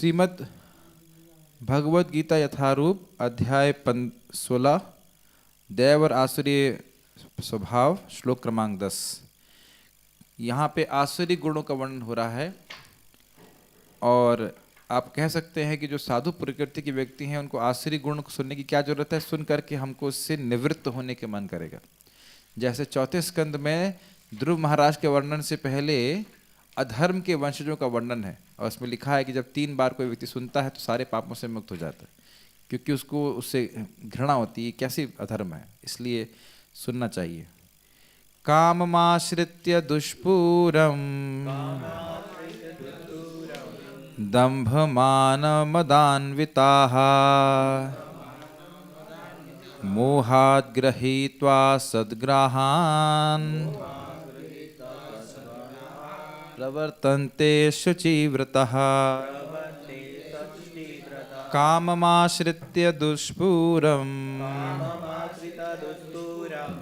श्रीमद् भगवद गीता यथारूप अध्याय 16 दैव और आसुरी स्वभाव श्लोक क्रमांक 10। यहाँ पे आसुरी गुणों का वर्णन हो रहा है और आप कह सकते हैं कि जो साधु प्रकृति के व्यक्ति हैं उनको आसुरी गुण को सुनने की क्या जरूरत है, सुन करके हमको उससे निवृत्त होने के मन करेगा। जैसे चौथे स्कंद में ध्रुव महाराज के वर्णन से पहले अधर्म के वंशजों का वर्णन है और उसमें लिखा है कि जब 3 बार कोई व्यक्ति सुनता है तो सारे पापों से मुक्त हो जाता है, क्योंकि उसको उससे घृणा होती है, कैसी अधर्म है, इसलिए सुनना चाहिए। काममाश्रित्य दुष्पूरम दम्भमानमदान्विताः मोहात् गृहीत्वा सद्ग्राहान् प्रवर्तन्ते शुचिव्रतः। काममाश्रित्य दुष्पूरम्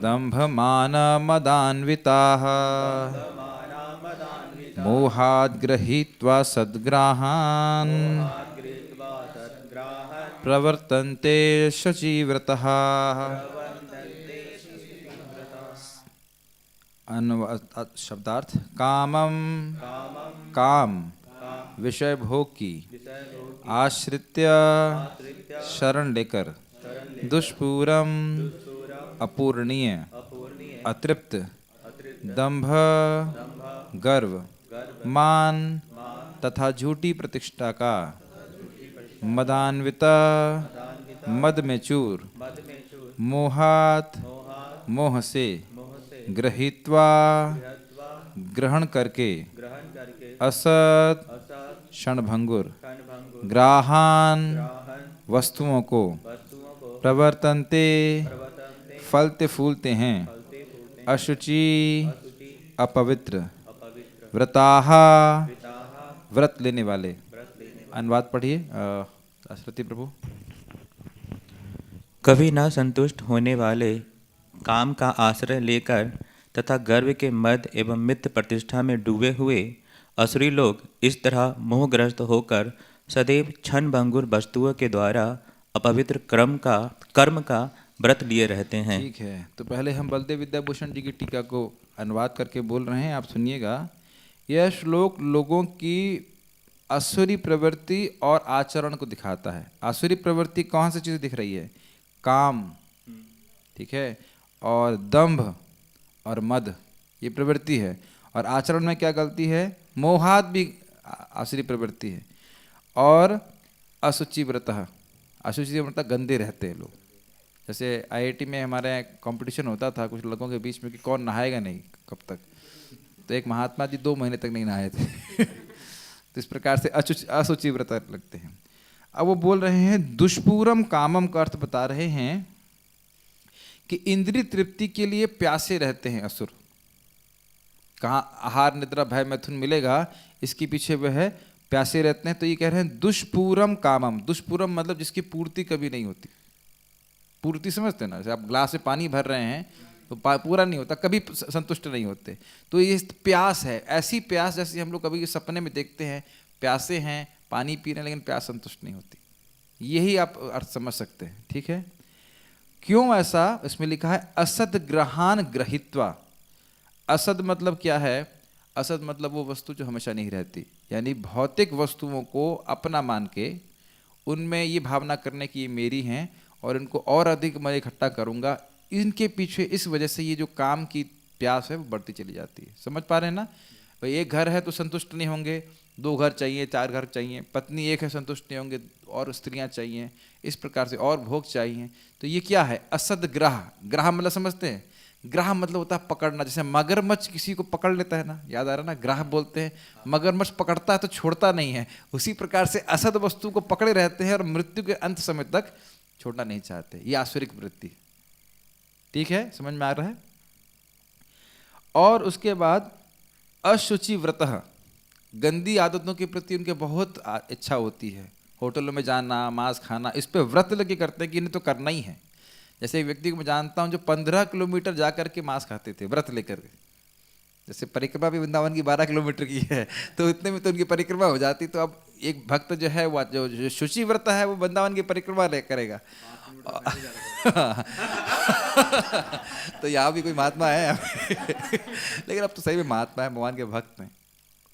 दम्भमानमदान्विताः मोहात् गृहीत्वा सद्ग्राहान् प्रवर्तन्ते शुचिव्रतः। शब्दार्थ कामम काम विषय भोग की आश्रित्य शरण लेकर दुष्पूरम अपूर्णीय अतृप्त दंभ गर्व मान तथा झूठी प्रतिष्ठा का मदान्विता मद में चूर मोहात मोह से गृहीत्वा ग्रहण करके असत क्षणभंगुर ग्राहान वस्तुओं को प्रवर्तन्ते फलते फूलते हैं अशुचि अपवित्र व्रताः व्रत लेने वाले। अनुवाद पढ़िए सरस्वती प्रभु। कभी न संतुष्ट होने वाले, काम का आश्रय लेकर तथा गर्व के मद एवं मिथ्य प्रतिष्ठा में डूबे हुए असुरी लोग इस तरह मोहग्रस्त होकर सदैव क्षणभंगुर वस्तुओं के द्वारा अपवित्र कर्म का व्रत लिए रहते हैं। ठीक है, तो पहले हम बलदेव विद्याभूषण जी की टीका को अनुवाद करके बोल रहे हैं, आप सुनिएगा। यह श्लोक लोगों की आसुरी प्रवृत्ति और आचरण को दिखाता है। आसुरी प्रवृत्ति कौन सी चीज़ दिख रही है? काम, ठीक है, और दंभ और मद, ये प्रवृत्ति है। और आचरण में क्या गलती है? मोहात भी आसुरी प्रवृत्ति है। और अशुचि व्रत, अशुचि व्रत गंदे रहते हैं लोग। जैसे आईआईटी में हमारे कंपटीशन होता था कुछ लोगों के बीच में कि कौन नहाएगा नहीं कब तक, तो एक महात्मा जी 2 महीने तक नहीं नहाए थे तो इस प्रकार से अशुचि व्रत लगते हैं। अब वो बोल रहे हैं दुष्पूरम कामम का अर्थ बता रहे हैं कि इंद्रिय तृप्ति के लिए प्यासे रहते हैं असुर। कहाँ आहार निद्रा भय मैथुन मिलेगा, इसके पीछे वह प्यासे रहते हैं। तो ये कह रहे हैं दुष्पूरम कामम। दुष्पूरम मतलब जिसकी पूर्ति कभी नहीं होती। पूर्ति समझते हैं ना, जैसे आप ग्लास में पानी भर रहे हैं तो पूरा नहीं होता, कभी संतुष्ट नहीं होते। तो ये प्यास है, ऐसी प्यास जैसे हम लोग कभी सपने में देखते हैं, प्यासे हैं, पानी पी रहे हैं लेकिन प्यास संतुष्ट नहीं होती। यही आप अर्थ समझ सकते हैं, ठीक है। क्यों ऐसा? इसमें लिखा है असद ग्रहान ग्रहित्वा। असद मतलब क्या है? असद मतलब वो वस्तु जो हमेशा नहीं रहती, यानी भौतिक वस्तुओं को अपना मान के उनमें ये भावना करने की ये मेरी हैं और इनको और अधिक मैं इकट्ठा करूँगा। इनके पीछे इस वजह से ये जो काम की प्यास है वो बढ़ती चली जाती है। समझ पा रहे हैं ना? भाई एक घर है तो संतुष्ट नहीं होंगे, 2 घर चाहिए, 4 घर चाहिए, पत्नी एक है संतुष्ट नहीं होंगे, और स्त्रियां चाहिए, इस प्रकार से और भोग चाहिए। तो ये क्या है? असद ग्रह। ग्रह मतलब समझते हैं? ग्रह मतलब होता है पकड़ना। जैसे मगरमच्छ किसी को पकड़ लेता है ना, याद आ रहा है ना, ग्रह बोलते हैं। मगरमच्छ पकड़ता है तो छोड़ता नहीं है, उसी प्रकार से असद वस्तु को पकड़े रहते हैं और मृत्यु के अंत समय तक छोड़ना नहीं चाहते। ये आसुरिक वृत्ति, ठीक है, समझ में आ रहा है। और उसके बाद अशुचि व्रत, गंदी आदतों के प्रति उनके बहुत इच्छा होती है। होटलों में जाना, मांस खाना, इस पे व्रत लगे करते हैं कि इन्हें तो करना ही है। जैसे एक व्यक्ति को मैं जानता हूँ जो 15 किलोमीटर जा करके मांस खाते थे व्रत लेकर के। जैसे परिक्रमा भी वृंदावन की 12 किलोमीटर की है, तो इतने में तो उनकी परिक्रमा हो जाती। तो अब एक भक्त जो है वो जो शुचि व्रत है वो वृंदावन की परिक्रमा करेगा। तो यहाँ भी कोई महात्मा है लेकिन अब तो सही में महात्मा है, भगवान के भक्त हैं।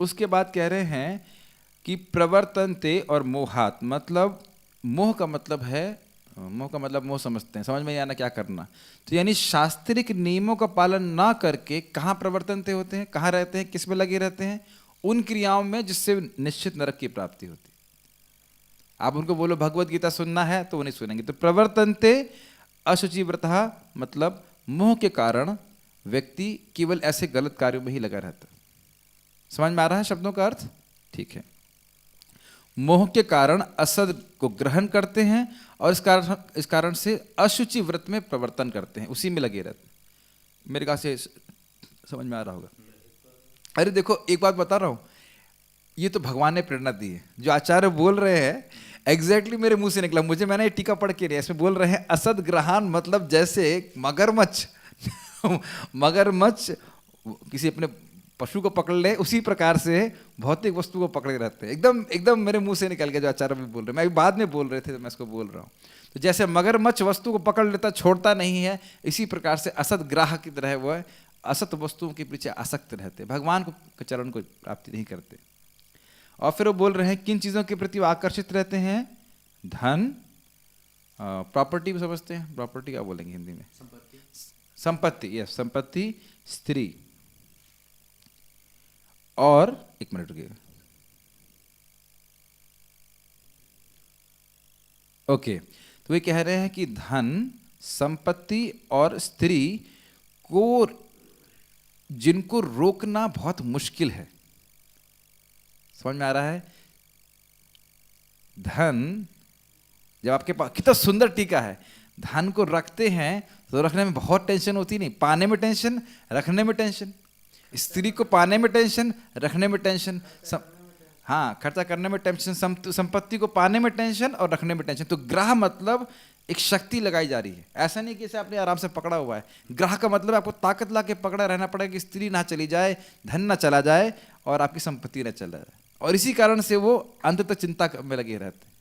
उसके बाद कह रहे हैं कि प्रवर्तन्ते और मोहात, मतलब मोह का मतलब है, मोह का मतलब मोह समझते हैं, समझ में नहीं आना क्या करना। तो यानी शास्त्रिक नियमों का पालन ना करके कहाँ प्रवर्तनते होते हैं, कहाँ रहते हैं, किस में लगे रहते हैं, उन क्रियाओं में जिससे निश्चित नरक की प्राप्ति होती है। आप उनको बोलो भगवत गीता सुनना है तो वो नहीं सुनेंगे। तो प्रवर्तनते अशुचि व्रतः मतलब मोह के कारण व्यक्ति केवल ऐसे गलत कार्यों में ही लगा रहता है। समझ में आ रहा है शब्दों का अर्थ? ठीक है। मोह के कारण असद को ग्रहण करते हैं और इस कारण से अशुचि व्रत में प्रवर्तन करते हैं, उसी में लगे रहते हैं। मेरे ख्याल से समझ में आ रहा होगा। अरे देखो एक बात बता रहा हूं, ये तो भगवान ने प्रेरणा दी है। जो आचार्य बोल रहे हैं एग्जैक्टली मेरे मुंह से निकला, मुझे मैंने ये टीका पढ़ के नहीं, इसमें बोल रहे हैं असद ग्रहण मतलब जैसे मगरमच्छ मगरमच्छ किसी अपने पशु को पकड़ ले, उसी प्रकार से भौतिक वस्तु को पकड़े रहते हैं। एकदम एकदम मेरे मुंह से निकल गया जो आचार्य भी बोल रहे हैं, मैं अभी बाद में बोल रहे थे तो मैं इसको बोल रहा हूँ। तो जैसे मगरमच्छ वस्तु को पकड़ लेता छोड़ता नहीं है, इसी प्रकार से असद ग्राह की तरह वो असत वस्तुओं के पीछे आसक्त रहते, भगवान को चरण को प्राप्ति नहीं करते। और फिर वो बोल रहे हैं किन चीज़ों के प्रति वो आकर्षित रहते हैं, धन, प्रॉपर्टी भी समझते हैं, प्रॉपर्टी क्या बोलेंगे हिंदी में, संपत्ति, यस संपत्ति, स्त्री, और एक मिनट रुकिएगा, ओके। तो वे कह रहे हैं कि धन, संपत्ति और स्त्री को जिनको रोकना बहुत मुश्किल है। समझ में आ रहा है? धन जब आपके पास, कितना सुंदर टीका है, धन को रखते हैं तो रखने में बहुत टेंशन होती नहीं, पाने में टेंशन, रखने में टेंशन। स्त्री को पाने में टेंशन, रखने में टेंशन, हाँ खर्चा करने में टेंशन, संपत्ति को पाने में टेंशन और रखने में टेंशन। तो ग्रह मतलब एक शक्ति लगाई जा रही है, ऐसा नहीं कि इसे आपने आराम से पकड़ा हुआ है। ग्रह का मतलब आपको ताकत ला के पकड़ा रहना पड़ेगा कि स्त्री ना चली जाए, धन ना चला जाए और आपकी संपत्ति ना चला जाए, और इसी कारण से वो अंत तक चिंता में लगे रहते हैं।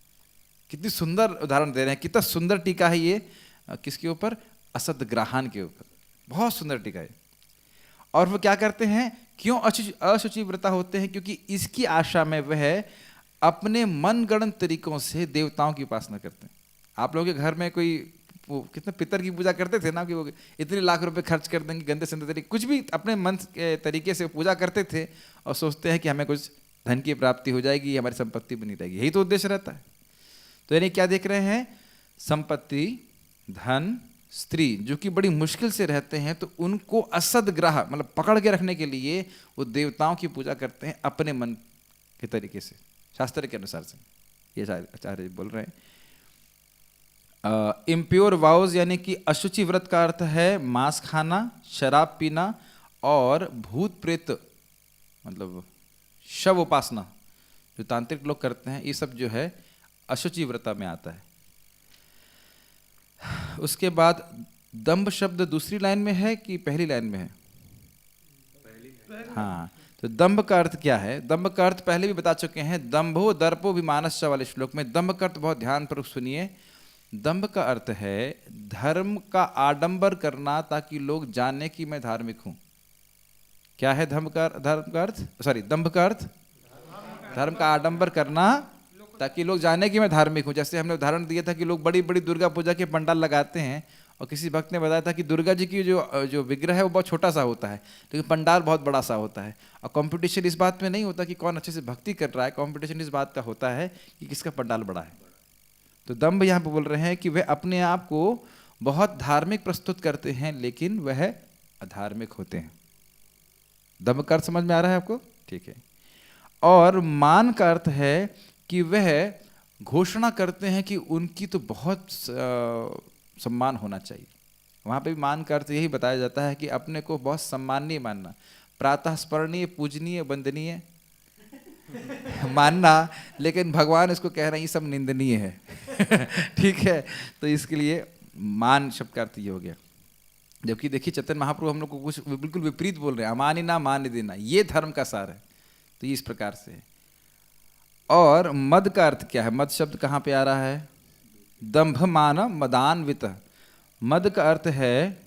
कितनी सुंदर उदाहरण दे रहे हैं, कितना सुंदर टीका है ये, किसके ऊपर, असद ग्रहण के ऊपर, बहुत सुंदर टीका है। और वो क्या करते हैं, क्यों अशुचि व्रता होते हैं, क्योंकि इसकी आशा में वह अपने मनगढ़ंत तरीकों से देवताओं की उपासना करते हैं। आप लोगों के घर में कोई कितने पितर की पूजा करते थे ना, कि वो इतने लाख रुपए खर्च कर देंगे, गंदे संदे तरीके, कुछ भी अपने मन के तरीके से पूजा करते थे और सोचते हैं कि हमें कुछ धन की प्राप्ति हो जाएगी, हमारी संपत्ति बनी रहेगी, यही तो उद्देश्य रहता है। तो यानी क्या देख रहे हैं, संपत्ति, धन, स्त्री जो कि बड़ी मुश्किल से रहते हैं, तो उनको असद ग्रह मतलब पकड़ के रखने के लिए वो देवताओं की पूजा करते हैं अपने मन के तरीके से, शास्त्र के अनुसार से, ये आचार्य बोल रहे हैं। इम्प्योर वाउज यानी कि अशुचि व्रत का अर्थ है मांस खाना, शराब पीना और भूत प्रेत मतलब शव उपासना जो तांत्रिक लोग करते हैं, ये सब जो है अशुचि व्रता में आता है। उसके बाद दंभ शब्द दूसरी लाइन में है कि पहली लाइन में है? हाँ, तो दंभ का अर्थ क्या है? दंभ का अर्थ पहले भी बता चुके हैं, दंभो दर्पो विमानश्च वाले श्लोक में। दंभ का अर्थ बहुत ध्यानपूर्वक सुनिए। दंभ का अर्थ है धर्म का आडंबर करना ताकि लोग जाने कि मैं धार्मिक हूं। क्या है धर्म का अर्थ? सॉरी, दंभ का अर्थ धर्म का आडंबर करना ताकि लोग जाने कि मैं धार्मिक हूं। जैसे हमने उदाहरण दिया था कि लोग बड़ी बड़ी दुर्गा पूजा के पंडाल लगाते हैं, और किसी भक्त ने बताया था कि दुर्गा जी की जो विग्रह है वो बहुत छोटा सा होता है, लेकिन पंडाल बहुत बड़ा सा होता है। और कंपटीशन इस बात में नहीं होता कि कौन अच्छे से भक्ति कर रहा है, कंपटीशन इस बात का होता है कि किसका पंडाल बड़ा है। तो दंभ यहाँ पे बोल रहे हैं कि वह अपने आप को बहुत धार्मिक प्रस्तुत करते हैं, लेकिन वह अधार्मिक होते हैं। दंभ का अर्थ समझ में आ रहा है आपको? ठीक है। और मान का अर्थ है कि वह घोषणा करते हैं कि उनकी तो बहुत सम्मान होना चाहिए। वहाँ पे भी मान का अर्थ यही बताया जाता है कि अपने को बहुत सम्माननीय मानना, प्रातः स्मरणीय, पूजनीय, वंदनीय मानना, लेकिन भगवान इसको कह रहे हैं ये सब निंदनीय है। ठीक है, तो इसके लिए मान शब्द का अर्थ ये हो गया। जबकि देखिए चैतन्य महाप्रभु हम लोग को कुछ बिल्कुल विपरीत बोल रहे हैं, अमानिना मान देना, ये धर्म का सार है। तो ये इस प्रकार से है। और मद का अर्थ क्या है? मद शब्द कहाँ पे आ रहा है? दंभमान मदान्वित। मद का अर्थ है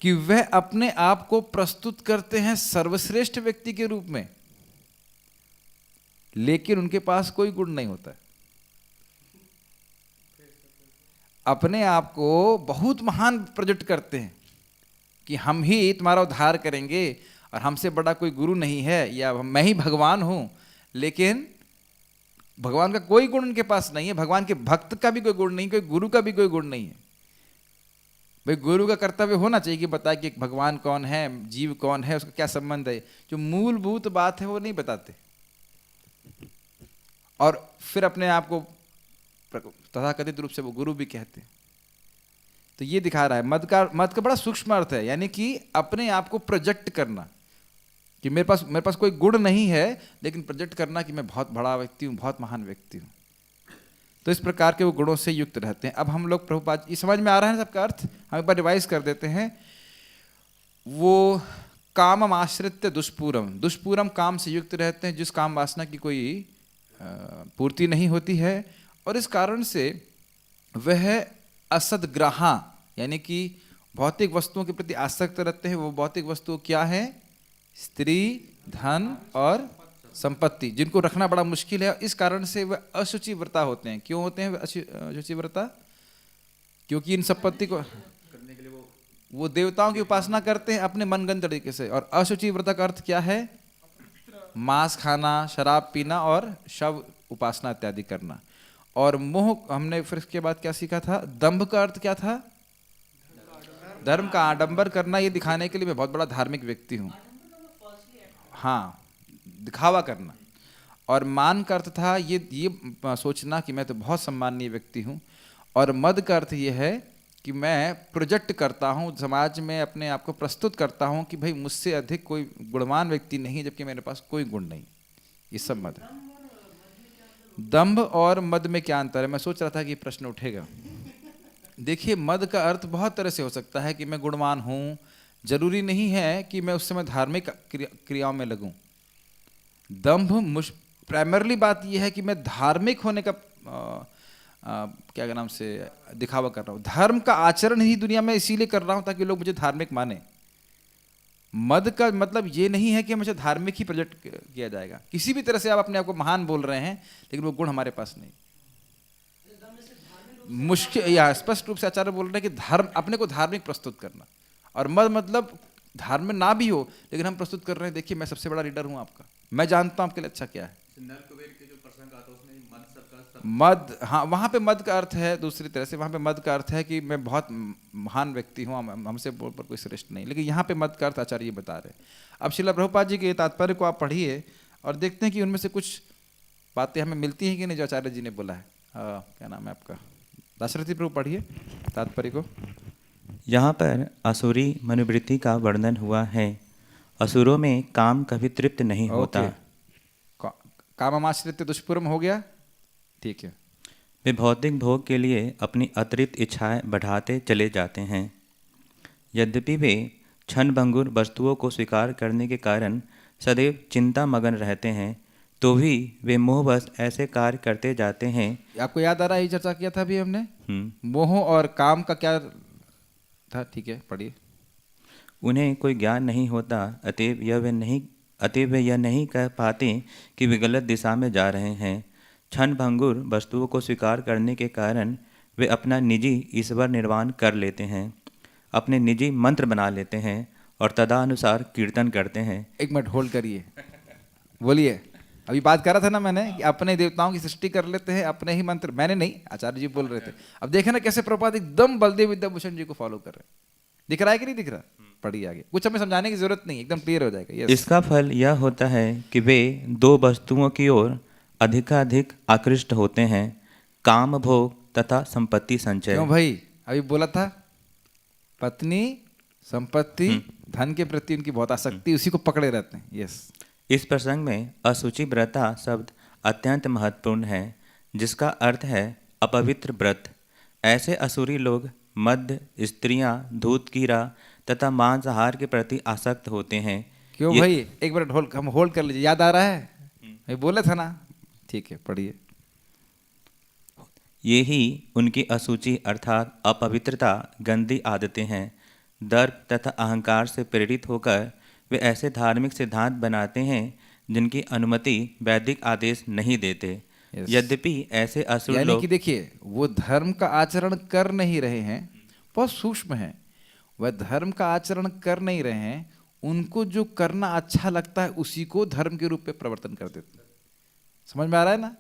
कि वह अपने आप को प्रस्तुत करते हैं सर्वश्रेष्ठ व्यक्ति के रूप में, लेकिन उनके पास कोई गुण नहीं होता है। अपने आप को बहुत महान प्रोजेक्ट करते हैं कि हम ही तुम्हारा उद्धार करेंगे और हमसे बड़ा कोई गुरु नहीं है, या मैं ही भगवान हूं, लेकिन भगवान का कोई गुण उनके पास नहीं है। भगवान के भक्त का भी कोई गुण नहीं, कोई गुरु का भी कोई गुण नहीं है। भाई गुरु का कर्तव्य होना चाहिए कि बताए कि भगवान कौन है, जीव कौन है, उसका क्या संबंध है। जो मूलभूत बात है वो नहीं बताते, और फिर अपने आप को तथाकथित रूप से वो गुरु भी कहते हैं। तो ये दिखा रहा है मद का बड़ा सूक्ष्म अर्थ है, यानी कि अपने आप को प्रोजेक्ट करना कि मेरे पास कोई गुण नहीं है, लेकिन प्रोजेक्ट करना कि मैं बहुत बड़ा व्यक्ति हूँ, बहुत महान व्यक्ति हूँ। तो इस प्रकार के वो गुणों से युक्त रहते हैं। अब हम लोग प्रभुपाद, ये समझ में आ रहा है सबका अर्थ? हम एक बार रिवाइज कर देते हैं। वो कामम आश्रित्य दुष्पूरम, दुष्पूरम काम से युक्त रहते हैं, जिस काम वासना की कोई पूर्ति नहीं होती है, और इस कारण से वह असदग्राहा, यानी कि भौतिक वस्तुओं के प्रति आसक्त रहते हैं। वो भौतिक वस्तु क्या है? स्त्री, धन और संपत्ति, जिनको रखना बड़ा मुश्किल है। इस कारण से वह अशुचि व्रता होते हैं। क्यों होते हैं अशुचि व्रता? क्योंकि इन संपत्ति को करने के लिए वो देवताओं की उपासना करते हैं अपने मनगढ़ंत तरीके से। और अशुचि व्रता का अर्थ क्या है? मांस खाना, शराब पीना और शव उपासना इत्यादि करना। और मोह, हमने फिर इसके बाद क्या सीखा था? दंभ का अर्थ क्या था? धर्म का आडंबर करना, ये दिखाने के लिए मैं बहुत बड़ा धार्मिक व्यक्ति हूँ, हाँ, दिखावा करना। और मान का अर्थ था ये सोचना कि मैं तो बहुत सम्माननीय व्यक्ति हूँ। और मद का अर्थ ये है कि मैं प्रोजेक्ट करता हूँ समाज में, अपने आप को प्रस्तुत करता हूँ कि भाई मुझसे अधिक कोई गुणवान व्यक्ति नहीं, जबकि मेरे पास कोई गुण नहीं। ये सब मद है। दंभ और मद में क्या अंतर है? मैं सोच रहा था कि प्रश्न उठेगा। देखिए, मद का अर्थ बहुत तरह से हो सकता है कि मैं गुणवान हूँ, जरूरी नहीं है कि मैं उस समय धार्मिक क्रियाओं में लगूं। दंभ प्राइमरली बात यह है कि मैं धार्मिक होने का क्या नाम से दिखावा कर रहा हूँ। धर्म का आचरण ही दुनिया में इसीलिए कर रहा हूँ ताकि लोग मुझे धार्मिक माने। मद का मतलब ये नहीं है कि हमेशा धार्मिक ही प्रोजेक्ट किया जाएगा। किसी भी तरह से आप अपने आप को महान बोल रहे हैं, लेकिन वो गुण हमारे पास नहीं। मुश्किल या स्पष्ट रूप से आचार्य बोल रहे हैं कि धर्म, अपने को धार्मिक प्रस्तुत करना। और मद मतलब धर्म में ना भी हो, लेकिन हम प्रस्तुत कर रहे हैं, देखिए मैं सबसे बड़ा लीडर हूं आपका, मैं जानता हूं आपके लिए अच्छा क्या है। मद, हाँ, वहां पे मद का अर्थ है दूसरी तरह से। वहां पे मद का अर्थ है कि मैं बहुत महान व्यक्ति हूं, हमसे पर कोई श्रेष्ठ नहीं। लेकिन यहाँ पे मद का अर्थ आचार्य बता रहे हैं। अब श्रील प्रभुपाद जी के तात्पर्य को आप पढ़िए और देखते हैं कि उनमें से कुछ बातें हमें मिलती हैं कि नहीं, जो आचार्य जी ने बोला है। क्या नाम है आपका? दाशरथी प्रभु, पढ़िए तात्पर्य को। यहाँ पर असुरी मनोवृत्ति का वर्णन हुआ है। असुरों में काम कभी तृप्त नहीं होता। काममाश्रित दुष्पूरम हो गया, ठीक है। वे भौतिक भोग के लिए अपनी अतिरिक्त इच्छाएं बढ़ाते चले जाते हैं। यद्यपि वे क्षणभंगुर वस्तुओं को स्वीकार करने के कारण सदैव चिंता मगन रहते हैं, तो भी वे मोहवश ऐसे कार्य करते जाते हैं। आपको याद आ रहा है, ये चर्चा किया था अभी हमने, मोह और काम का क्या था? ठीक है, पढ़िए। उन्हें कोई ज्ञान नहीं होता, अतएव वे यह नहीं कह पाते कि वे गलत दिशा में जा रहे हैं। क्षणभंगुर वस्तुओं को स्वीकार करने के कारण वे अपना निजी ईश्वर निर्माण कर लेते हैं, अपने निजी मंत्र बना लेते हैं और तदानुसार कीर्तन करते हैं। एक मिनट होल्ड करिए, बोलिए। अभी बात कर रहा था ना मैंने कि अपने देवताओं की सृष्टि कर लेते हैं, अपने ही मंत्र, मैंने नहीं, आचार्य जी बोल रहे थे। अब देखे ना कैसे प्रभुपाद एकदम बलदेव विद्याभूषण जी को फॉलो कर रहे हैं। दिख रहा है कि नहीं दिख रहा? पढ़िए आगे, कुछ हमें समझाने की जरूरत नहीं, एकदम क्लियर हो जाएगा। इसका फल यह होता है कि वे दो वस्तुओं की ओर अधिकाधिक आकृष्ट होते हैं, काम भोग तथा संपत्ति संचय। क्यों भाई? अभी बोला था पत्नी, संपत्ति, धन के प्रति उनकी बहुत आसक्ति, उसी को पकड़े रहते हैं। यस। इस प्रसंग में असुचि व्रता शब्द अत्यंत महत्वपूर्ण है, जिसका अर्थ है अपवित्र व्रत। ऐसे असुरी लोग मद्य, स्त्रियां, दूध कीड़ा तथा मांसाहार के प्रति आसक्त होते हैं। क्यों भाई? एक मिनट होल्ड कर लीजिए, याद आ रहा है? ये बोला था ना, ठीक है पढ़िए। ये ही उनकी असूचि अर्थात अपवित्रता, गंदी आदतें हैं। दर्प तथा अहंकार से प्रेरित होकर वे ऐसे धार्मिक सिद्धांत बनाते हैं जिनकी अनुमति वैदिक आदेश नहीं देते। Yes. यद्यपि ऐसे असुर यानी लोग कि देखिए, वो धर्म का आचरण कर नहीं रहे हैं, बहुत सूक्ष्म है। वह धर्म का आचरण कर नहीं रहे हैं, उनको जो करना अच्छा लगता है उसी को धर्म के रूप में प्रवर्तन कर देते हैं। समझ में आ रहा है ना?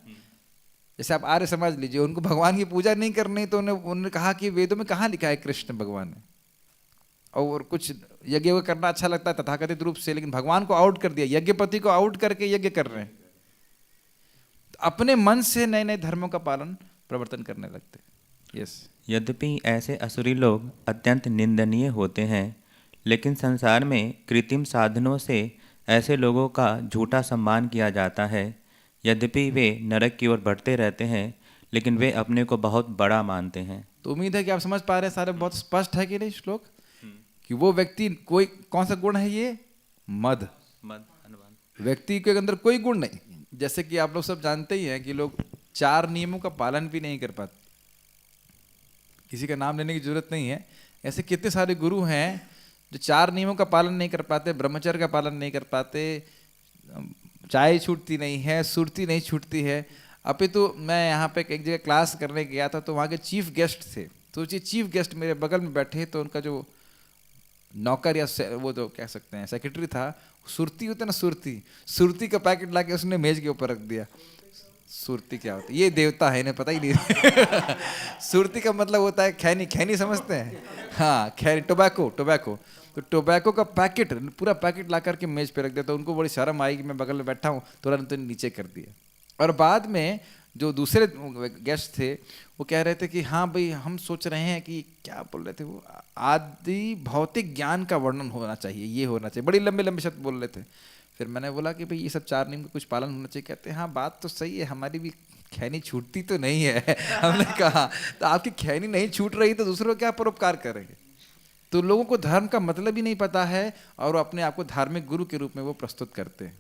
जैसे आप आर्य समाज लीजिए, उनको भगवान की पूजा नहीं करनी, तो उन्होंने कहा कि वेदों में कहाँ लिखा है कृष्ण भगवान ने, और कुछ यज्ञ करना अच्छा लगता है तथाकथित रूप से, लेकिन भगवान को आउट कर दिया, यज्ञपति को आउट करके यज्ञ कर रहे हैं। तो अपने मन से नए नए धर्मों का पालन प्रवर्तन करने लगते हैं। यस। यद्यपि ऐसे असुरी लोग अत्यंत निंदनीय होते हैं, लेकिन संसार में कृत्रिम साधनों से ऐसे लोगों का झूठा सम्मान किया जाता है। यद्यपि वे नरक की ओर बढ़ते रहते हैं, लेकिन वे अपने को बहुत बड़ा मानते हैं। तो उम्मीद है कि आप समझ पा रहे हैं, सारे बहुत स्पष्ट है कि नहीं श्लोक, कि वो व्यक्ति कोई कौन सा गुण है, ये मद व्यक्ति के अंदर कोई गुण नहीं। जैसे कि आप लोग सब जानते ही हैं कि लोग 4 नियमों का पालन भी नहीं कर पाते, किसी का नाम लेने की जरूरत नहीं है। ऐसे कितने सारे गुरु हैं जो 4 नियमों का पालन नहीं कर पाते, ब्रह्मचर्य का पालन नहीं कर पाते, चाय छूटती नहीं है, सुरती नहीं छूटती है। अभी तो मैं यहाँ पे एक जगह क्लास करने गया था, तो वहाँ के चीफ गेस्ट थे, तो चीफ गेस्ट मेरे बगल में बैठे, तो उनका जो नौकर या वो जो कह सकते हैं सेक्रेटरी था, सुरती होता है ना, सुरती का पैकेट लाके उसने मेज के ऊपर रख दिया। सुरती क्या होती है? ये देवता है, इन्हें पता ही नहीं। सुरती का मतलब होता है खैनी, खैनी समझते हैं? हाँ, खैनी, टोबैको। तो टोबैको का पैकेट, पूरा पैकेट ला करके मेज पे रख दिया। तो उनको बड़ी शर्म आई कि मैं बगल में बैठा हूँ, तुरंत नीचे कर दिया। और बाद में जो दूसरे गेस्ट थे वो कह रहे थे कि हाँ भाई, हम सोच रहे हैं कि क्या बोल रहे थे वो, आदि भौतिक ज्ञान का वर्णन होना चाहिए, ये होना चाहिए, बड़ी लंबे लंबे शब्द बोल रहे थे। फिर मैंने बोला कि भाई ये सब 4 नियम का कुछ पालन होना चाहिए। कहते हैं हाँ बात तो सही है, हमारी भी खैनी छूटती तो नहीं है। हमने कहा तो आपकी खैनी नहीं छूट रही तो दूसरों को क्या परोपकार करेंगे? तो लोगों को धर्म का मतलब ही नहीं पता है, और वो अपने आप को धार्मिक गुरु के रूप में वो प्रस्तुत करते हैं।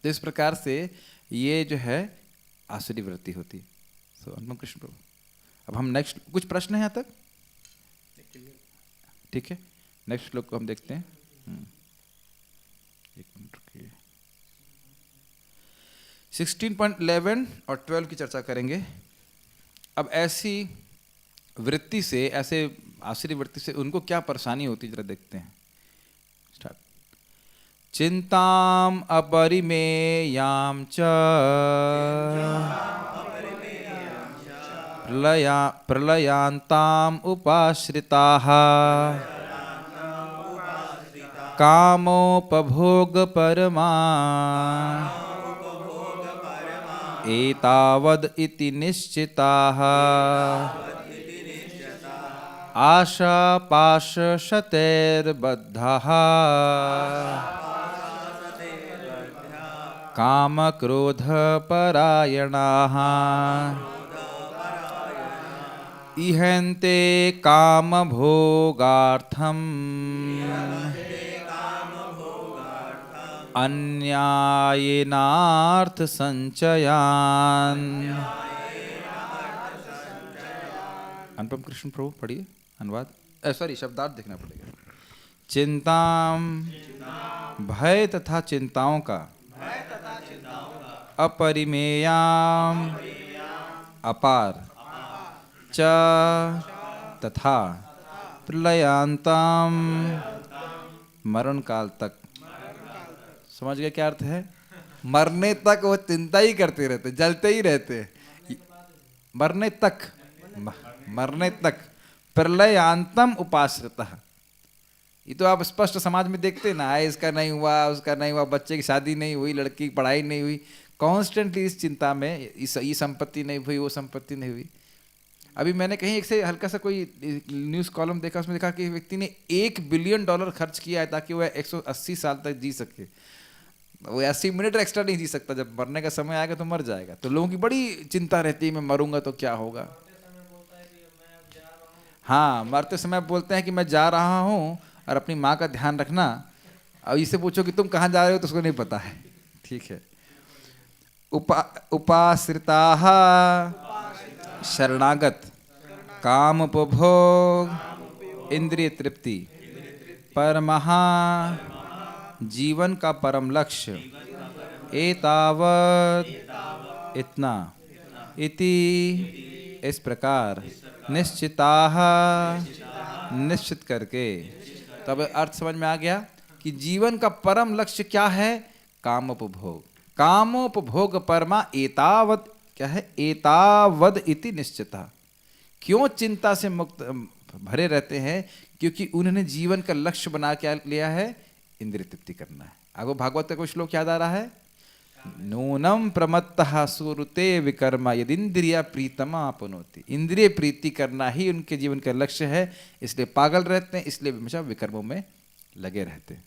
तो इस प्रकार से ये जो है आसुरी वृत्ति होती है। सो अनुपम कृष्ण प्रभु, अब हम नेक्स्ट, कुछ प्रश्न है यहाँ तक? ठीक है, नेक्स्ट श्लोक को हम देखते हैं। एक मिनट रुकिए। 16.11 और 12 की चर्चा करेंगे। अब ऐसी वृत्ति से, ऐसे आसुरी वृत्ति से उनको क्या परेशानी होती है, जरा देखते हैं। स्टार्ट। चिंताम अपरिमेयां च प्रलयांताम उपाश्रिताः कामोपभोग परमा एतावद् इति निश्चिताः आशापाशशतैर्बद्धाः कामक्रोधपरायणाः इहन्ते कामभोगार्थम् अन्यायेनार्थसंचयान्। अनुपम कृष्ण प्रभु पढ़िए अनुवाद, सॉरी शब्दार्थ देखना पड़ेगा। चिंताम, भय तथा चिंताओं का, अपरिमेयाम, अपार, च तथा, प्रलयांताम, मरण काल तक। समझ गए क्या अर्थ है? मरने तक वो चिंता ही करते रहते, जलते ही रहते, मरने तक, मरने तक। प्रलयांतम उपाश्रितः, ये तो आप स्पष्ट समाज में देखते ना, इसका नहीं हुआ, उसका नहीं हुआ, बच्चे की शादी नहीं हुई, लड़की की पढ़ाई नहीं हुई, कॉन्स्टेंटली इस चिंता में, ये संपत्ति नहीं हुई, वो संपत्ति नहीं हुई। अभी मैंने कहीं एक से हल्का सा कोई न्यूज़ कॉलम देखा, उसमें देखा कि व्यक्ति ने $1 बिलियन खर्च किया है ताकि वह 180 साल तक जी सके। वो 80 मिनट एक्स्ट्रा नहीं जी सकता, जब मरने का समय आएगा तो मर जाएगा। तो लोगों की बड़ी चिंता रहती है, मैं मरूंगा तो क्या होगा। हाँ, मरते समय बोलते हैं कि मैं जा रहा हूँ और अपनी माँ का ध्यान रखना। अब इसे पूछो कि तुम कहाँ जा रहे हो तो उसको नहीं पता है। ठीक है, उपाश्रिताः शरणागत काम उपभोग इंद्रिय तृप्ति परमहा जीवन का परम लक्ष्य एतावत इतना इति इस प्रकार निश्चिताः निश्चित करके। तब अर्थ समझ में आ गया कि जीवन का परम लक्ष्य क्या है? कामोपभोग। कामोपभोग परमा एतावत क्या है? एतावद इति निश्चिता। क्यों चिंता से मुक्त भरे रहते हैं? क्योंकि उन्होंने जीवन का लक्ष्य बना क्या लिया है? इंद्रिय तृप्ति करना है। आगो भागवत का कोई श्लोक याद आ रहा है? नूनम प्रमत्तः सुरुते विकर्मा यदिंद्रिया प्रीतमा आपनोति। इंद्रिय प्रीति करना ही उनके जीवन का लक्ष्य है, इसलिए पागल रहते हैं, इसलिए हमेशा विकर्मों में लगे रहते हैं।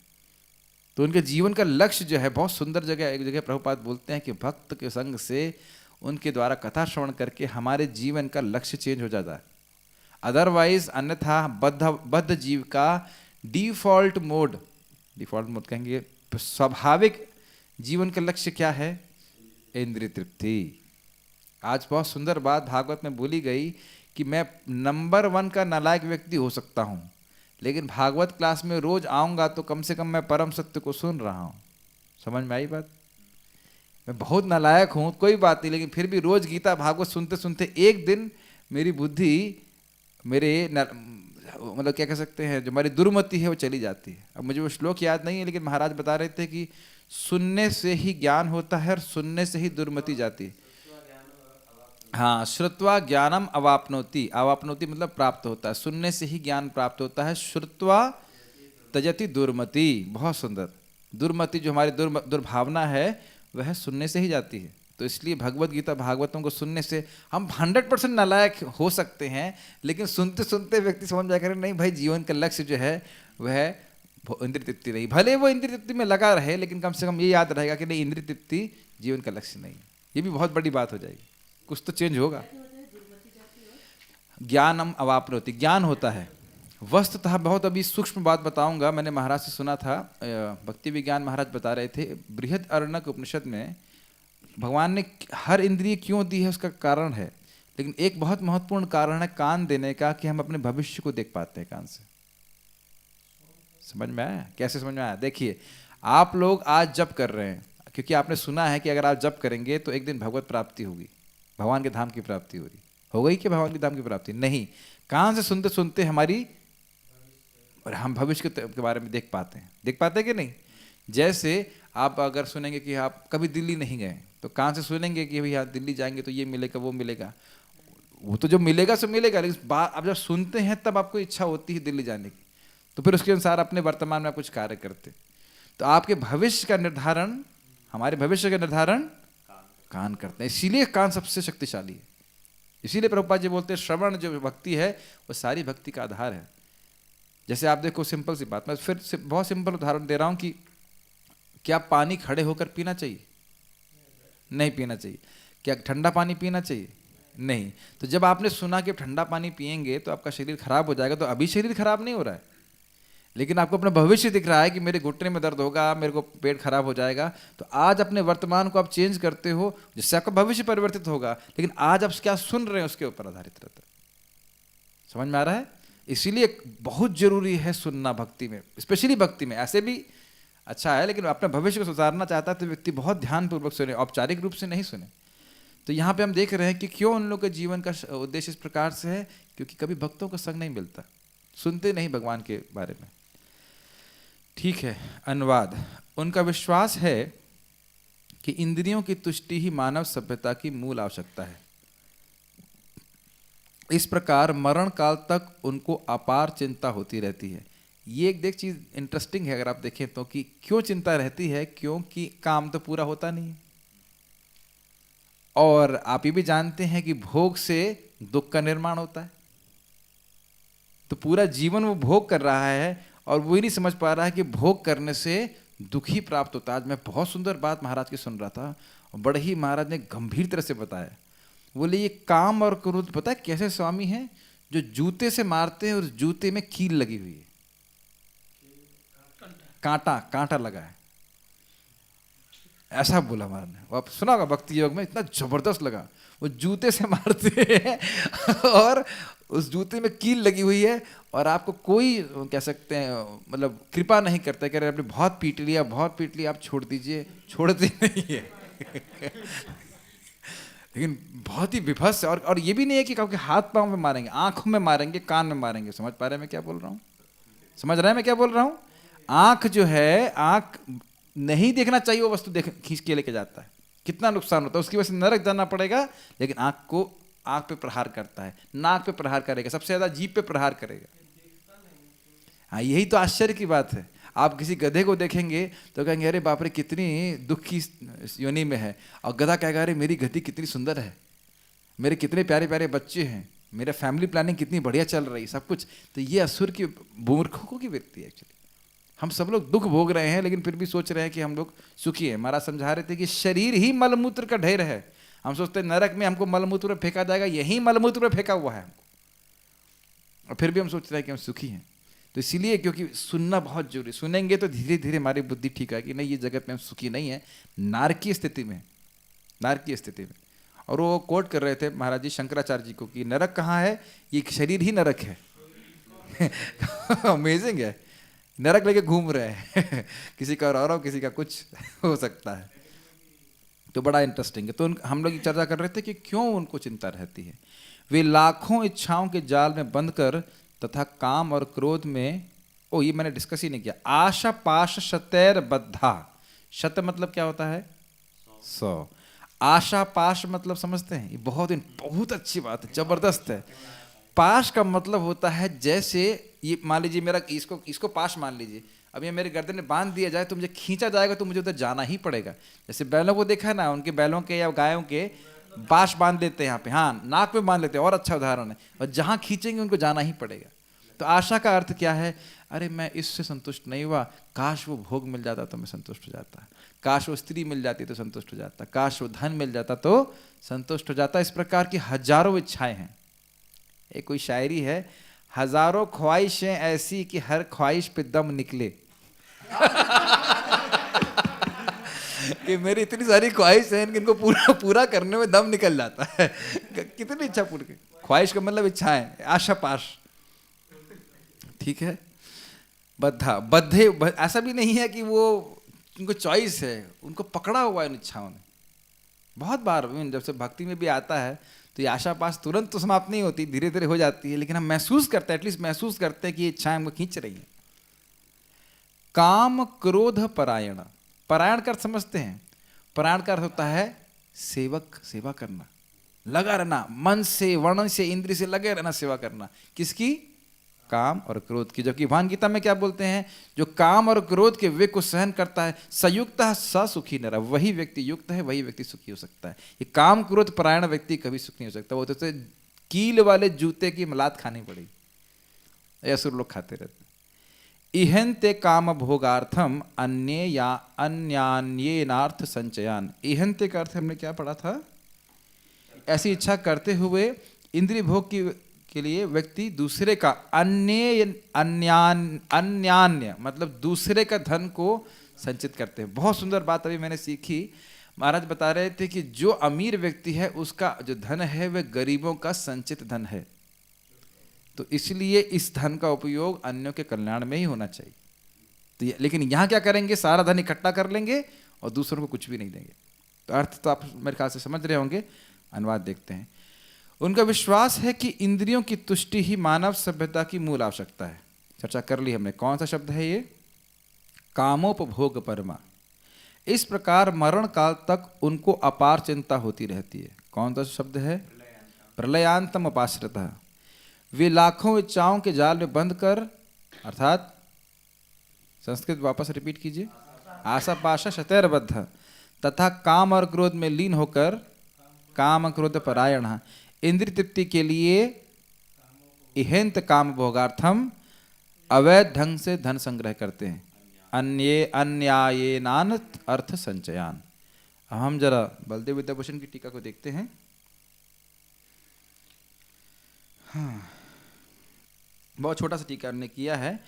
तो उनके जीवन का लक्ष्य जो है, बहुत सुंदर जगह, एक जगह प्रभुपाद बोलते हैं कि भक्त के संग से, उनके द्वारा कथा श्रवण करके हमारे जीवन का लक्ष्य चेंज हो जाता है। अदरवाइज अन्यथा बद्ध जीव का डिफॉल्ट मोड कहेंगे, स्वाभाविक जीवन का लक्ष्य क्या है? इंद्रिय तृप्ति। आज बहुत सुंदर बात भागवत में बोली गई कि मैं नंबर 1 का नालायक व्यक्ति हो सकता हूं, लेकिन भागवत क्लास में रोज आऊंगा तो कम से कम मैं परम सत्य को सुन रहा हूं। समझ में आई बात? मैं बहुत नालायक हूं, कोई बात नहीं, लेकिन फिर भी रोज गीता भागवत सुनते सुनते एक दिन मेरी बुद्धि, मेरे मतलब क्या कह सकते हैं, जो हमारी दुर्मति है वो चली जाती है। अब मुझे वो श्लोक याद नहीं है, लेकिन महाराज बता रहे थे कि सुनने से ही ज्ञान होता है और सुनने से ही दुर्मति जाती है। हाँ, श्रुत्वा ज्ञानम अवाप्नोति। अवाप्नोति मतलब प्राप्त होता है, सुनने से ही ज्ञान प्राप्त होता है। श्रुत्वा तजति दुर्मति। बहुत सुंदर। दुर्मति जो हमारी दुर्भावना है वह सुनने से ही जाती है। तो इसलिए भगवत गीता भागवतों को सुनने से हम 100% नालायक हो सकते हैं, लेकिन सुनते सुनते व्यक्ति समझ जाएगा नहीं भाई, जीवन का लक्ष्य जो है वह इंद्रिय तृप्ति नहीं। भले वो इंद्रिय तृप्ति में लगा रहे, लेकिन कम से कम ये याद रहेगा कि नहीं, इंद्रिय तृप्ति जीवन का लक्ष्य नहीं। ये भी बहुत बड़ी बात हो जाएगी, कुछ तो चेंज होगा। ज्ञानम अवाप्नोति, ज्ञान होता है। वस्तुतः बहुत अभी सूक्ष्म बात बताऊंगा, मैंने महाराज से सुना था, भक्ति विज्ञान महाराज बता रहे थे, बृहद अरण्यक उपनिषद में भगवान ने हर इंद्रिय क्यों दी है उसका कारण है, लेकिन एक बहुत महत्वपूर्ण कारण है कान देने का, कि हम अपने भविष्य को देख पाते हैं कान से। समझ में आया? कैसे समझ में आया? देखिए, आप लोग आज जप कर रहे हैं क्योंकि आपने सुना है कि अगर आप जप करेंगे तो एक दिन भगवत प्राप्ति होगी, भगवान के धाम की प्राप्ति हो रही। हो गई कि भगवान के धाम की प्राप्ति? नहीं। कान से सुनते सुनते हमारी, और हम भविष्य के बारे में देख पाते हैं कि नहीं? जैसे आप अगर सुनेंगे कि आप कभी दिल्ली नहीं गए, तो कान से सुनेंगे कि भैया दिल्ली जाएंगे तो ये मिलेगा वो मिलेगा, वो तो जो मिलेगा सो मिलेगा, लेकिन आप जब सुनते हैं तब आपको इच्छा होती है दिल्ली जाने की, तो फिर उसके अनुसार अपने वर्तमान में कुछ कार्य करते। तो आपके भविष्य का निर्धारण, हमारे भविष्य का निर्धारण कान करते हैं, इसीलिए कान सबसे शक्तिशाली है। इसीलिए प्रभुपाद जी बोलते हैं श्रवण जो भक्ति है वो सारी भक्ति का आधार है। जैसे आप देखो, सिंपल सी बात, मैं फिर बहुत सिंपल उदाहरण दे रहा हूं कि क्या पानी खड़े होकर पीना चाहिए? नहीं पीना चाहिए। क्या ठंडा पानी पीना चाहिए? नहीं। तो जब आपने सुना कि ठंडा पानी पिएंगे तो आपका शरीर खराब हो जाएगा, तो अभी शरीर खराब नहीं हो रहा है, लेकिन आपको अपना भविष्य दिख रहा है कि मेरे घुटने में दर्द होगा, मेरे को पेट खराब हो जाएगा। तो आज अपने वर्तमान को आप चेंज करते हो, जिससे आपका भविष्य परिवर्तित होगा, लेकिन आज आप क्या सुन रहे हैं उसके ऊपर आधारित रहता है। समझ में आ रहा है? इसीलिए बहुत जरूरी है सुनना भक्ति में, स्पेशली भक्ति में। ऐसे भी अच्छा है, लेकिन अपने भविष्य को सुधारना चाहता है तो व्यक्ति बहुत ध्यानपूर्वक सुने, औपचारिक रूप से नहीं सुने। तो यहाँ पे हम देख रहे हैं कि क्यों उन लोगों के जीवन का उद्देश्य इस प्रकार से है, क्योंकि कभी भक्तों का संग नहीं मिलता, सुनते नहीं भगवान के बारे में। ठीक है, अनुवाद। उनका विश्वास है कि इंद्रियों की तुष्टि ही मानव सभ्यता की मूल आवश्यकता है। इस प्रकार मरण काल तक उनको अपार चिंता होती रहती है। ये एक देख चीज इंटरेस्टिंग है अगर आप देखें तो, कि क्यों चिंता रहती है? क्योंकि काम तो पूरा होता नहीं है, और आप ये भी जानते हैं कि भोग से दुख का निर्माण होता है। तो पूरा जीवन वो भोग कर रहा है और वो ही नहीं समझ पा रहा है कि भोग करने से दुख ही प्राप्त होता है। आज मैं बहुत सुंदर बात महाराज की सुन रहा था, और बड़े ही महाराज ने गंभीर तरह से बताया। बोले ये काम और क्रोध पता है कैसे स्वामी हैं? जो जूते से मारते हैं और जूते में कील लगी हुई है, कांटा लगा है। ऐसा बोला महाराज ने। वो आप सुना होगा भक्ति योग में, इतना जबरदस्त लगा। वो जूते से मारते हैं और उस जूते में कील लगी हुई है, और आपको कोई कह सकते हैं मतलब कृपा नहीं करता, कह रहे आपने बहुत पीट लिया, बहुत पीट लिया, आप छोड़ दीजिए, छोड़ते नहीं है लेकिन बहुत ही विभत्स है। और ये भी नहीं है कि आपके हाथ पांव में मारेंगे, आंखों में मारेंगे, कान में मारेंगे। समझ पा रहे हैं मैं क्या बोल रहा हूँ? समझ रहे हैं मैं क्या बोल रहा हूँ? आंख जो है, आंख नहीं देखना चाहिए वो वस्तु देख खींच के लेके जाता है, कितना नुकसान होता है, उसकी वजह से नरक जाना पड़ेगा। लेकिन आंख पे प्रहार करता है, नाक पे प्रहार करेगा, सबसे ज्यादा जीभ पे प्रहार करेगा। हाँ, यही तो आश्चर्य की बात है। आप किसी गधे को देखेंगे तो कहेंगे अरे बाप रे कितनी दुख की योनि में है, और गधा कहेगा अरे मेरी गति कितनी सुंदर है, मेरे कितने प्यारे प्यारे बच्चे हैं, मेरा फैमिली प्लानिंग कितनी बढ़िया चल रही है, सब कुछ। तो ये असुर की मूर्खों की वृत्ति है एक्चुअली। हम सब लोग दुख भोग रहे हैं लेकिन फिर भी सोच रहे हैं कि हम लोग सुखी हैं। महाराज समझा रहे थे कि शरीर ही मलमूत्र का ढेर है। हम सोचते हैं नरक में हमको मलमूत्र में फेंका जाएगा, यही मलमूत्र में फेंका हुआ है हमको, और फिर भी हम सोच रहे हैं कि हम सुखी हैं। तो इसीलिए क्योंकि सुनना बहुत जरूरी, सुनेंगे तो धीरे धीरे हमारी बुद्धि ठीक है कि नहीं, ये जगत में हम सुखी नहीं है, नारकीय स्थिति में, नारकीय स्थिति में। और वो कोट कर रहे थे महाराज जी शंकराचार्य जी को कि नरक कहाँ है, ये शरीर ही नरक है अमेजिंग है, नरक लेके घूम रहे हैं किसी का और किसी का कुछ हो सकता है। तो बड़ा इंटरेस्टिंग है। तो हम लोग चर्चा कर रहे थे कि क्यों उनको चिंता रहती है। वे लाखों इच्छाओं के जाल में बंद कर तथा काम और क्रोध में, ये मैंने डिस्कस ही नहीं किया, आशा पाश शतैर बद्धा। शत मतलब क्या होता है? 100। आशा पाश मतलब समझते हैं? ये बहुत अच्छी बात है, जबरदस्त है। पाश का मतलब होता है जैसे ये मान लीजिए मेरा इसको पाश मान लीजिए, अब ये मेरे गर्दन में बांध दिया जाए तो मुझे खींचा जाएगा तो मुझे उधर जाना ही पड़ेगा। जैसे बैलों को देखा है ना, उनके बैलों के या गायों के पाश बांध देते हैं यहाँ पे, हाँ नाक में बांध लेते हैं, और अच्छा उदाहरण है। और जहाँ खींचेंगे उनको जाना ही पड़ेगा। तो आशा का अर्थ क्या है? अरे मैं इससे संतुष्ट नहीं हुआ, काश वो भोग मिल जाता तो मैं संतुष्ट हो जाता, काश वो स्त्री मिल जाती तो संतुष्ट हो जाता, काश वो धन मिल जाता तो संतुष्ट हो जाता। इस प्रकार की हजारों इच्छाएं हैं। एक कोई शायरी है, हजारों ख्वाहिशें ऐसी कि हर ख्वाहिश पे दम निकले कि मेरी इतनी सारी ख्वाहिश है इनको पूरा करने में दम निकल जाता है कितनी इच्छा पूरी, ख्वाहिश का मतलब इच्छाएं, आशा पाश, ठीक है। बद्धा, बद्धे, ऐसा भी नहीं है कि वो उनको चॉइस है, उनको पकड़ा हुआ है इन इच्छाओं ने। बहुत बार जब से भक्ति में भी आता है तो ये आशा पास तुरंत तो समाप्त नहीं होती, धीरे धीरे हो जाती है, लेकिन हम महसूस करते हैं, एटलीस्ट महसूस करते हैं कि ये इच्छाएं हमको खींच रही हैं। काम क्रोध परायण, परायण का अर्थ समझते हैं? परायण का अर्थ होता है सेवक, सेवा करना, लगा रहना, मन से, वर्ण से, इंद्रिय से लगे रहना, सेवा करना। किसकी? काम और क्रोध की। जबकि भगवान गीता में क्या बोलते हैं? जो काम और क्रोध के वेग को सहन करता है, संयुक्त स सुखी नर, वही व्यक्ति युक्त है, वही व्यक्ति सुखी हो सकता है। ये काम क्रोध परायण व्यक्ति कभी सुखी नहीं हो सकता। वो तो कील वाले जूते की मलात खानी पड़ेगी, असुर लोग खाते रहते। इहन्ते काम भोगार्थम अन्य या अन्यान्येनार्थ संचयान। इहन्ते का अर्थ हमने क्या पढ़ा था? ऐसी इच्छा करते हुए इंद्रिय भोग के लिए व्यक्ति दूसरे का अन्यान्य मतलब दूसरे का धन को संचित करते हैं। बहुत सुंदर बात अभी मैंने सीखी। महाराज बता रहे थे कि जो अमीर व्यक्ति है उसका जो धन है वह गरीबों का संचित धन है, तो इसलिए इस धन का उपयोग अन्यों के कल्याण में ही होना चाहिए। तो लेकिन यहाँ क्या करेंगे? सारा धन इकट्ठा कर लेंगे और दूसरों को कुछ भी नहीं देंगे। तो अर्थ तो आप मेरे ख्याल से समझ रहे होंगे। अनुवाद देखते हैं। उनका विश्वास है कि इंद्रियों की तुष्टि ही मानव सभ्यता की मूल आवश्यकता है। चर्चा कर ली हमने। कौन सा शब्द है ये? कामोपभोग परमा। इस प्रकार मरण काल तक उनको अपार चिंता होती रहती है। कौन सा शब्द है? प्रलयांतम उपाश्रितः। वे लाखों इच्छाओं के जाल में बंद कर, अर्थात संस्कृत वापस रिपीट कीजिए, आशा पाशा शतैर्बद्ध तथा काम और क्रोध में लीन होकर, काम क्रोध परायण, इंद्रिय तृप्ति के लिए इहेंत काम भोगार्थम अवैध ढंग से धन संग्रह करते हैं। अन्यायेनान अर्थ संचयान। अब हम जरा बलदेव विद्याभूषण की टीका को देखते हैं। हाँ, बहुत छोटा सा टीका ने किया है।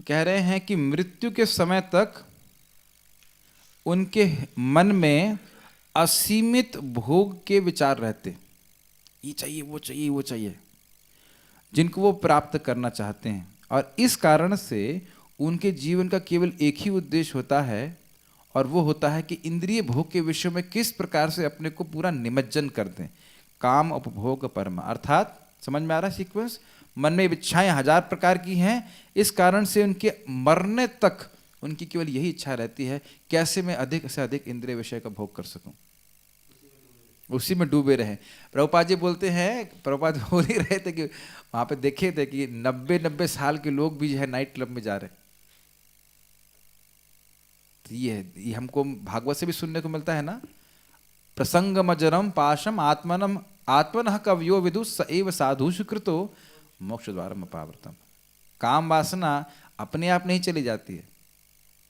कह रहे हैं कि मृत्यु के समय तक उनके मन में असीमित भोग के विचार रहते, ये चाहिए वो चाहिए वो चाहिए, जिनको वो प्राप्त करना चाहते हैं। और इस कारण से उनके जीवन का केवल एक ही उद्देश्य होता है, और वो होता है कि इंद्रिय भोग के विषय में किस प्रकार से अपने को पूरा निमज्जन कर दें। काम उपभोग परमा, अर्थात समझ में आ रहा है सीक्वेंस? मन में इच्छाएं हजार प्रकार की हैं, इस कारण से उनके मरने तक उनकी केवल यही इच्छा रहती है, कैसे मैं अधिक से अधिक इंद्रिय विषय का भोग कर सकूं, उसी में डूबे रहे। प्रभुपाद जी बोलते हैं, प्रभुपाद बोल ही रहे थे कि वहां पे देखे थे कि 90-90 साल के लोग भी जो है नाइट क्लब में जा रहे। तो ये हमको भागवत से भी सुनने को मिलता है ना, प्रसंगमजरम पाशम आत्मनम आत्मनः कवयो विदु स एव साधुषु कृतो मोक्ष द्वारम अपावृतम। काम वासना अपने आप नहीं चली जाती है,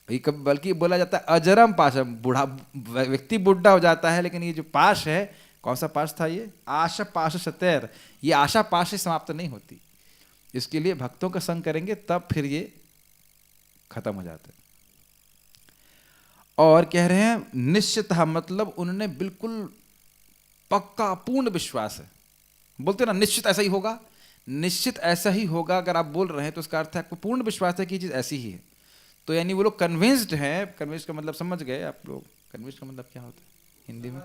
बल्कि बोला जाता है अजरम पाशम, बूढ़ा व्यक्ति बुढ़ा हो जाता है, लेकिन ये जो पाश है, कौन सा पाश था ये? आशा पाश सतैर, ये आशा पाश से समाप्त नहीं होती। इसके लिए भक्तों का संग करेंगे तब फिर ये खत्म हो जाता है। और कह रहे हैं निश्चितः, मतलब उन्होंने बिल्कुल पक्का पूर्ण विश्वास है। बोलते ना निश्चित ऐसा ही होगा, निश्चित ऐसा ही होगा। अगर आप बोल रहे हैं तो उसका अर्थ है आपको पूर्ण विश्वास है कि ये चीज ऐसी ही है। तो यानी वो लोग कन्विंस्ड हैं। कन्विंस्ड का मतलब समझ गए आप लोग? कन्विंस्ड का मतलब क्या होता है हिंदी में?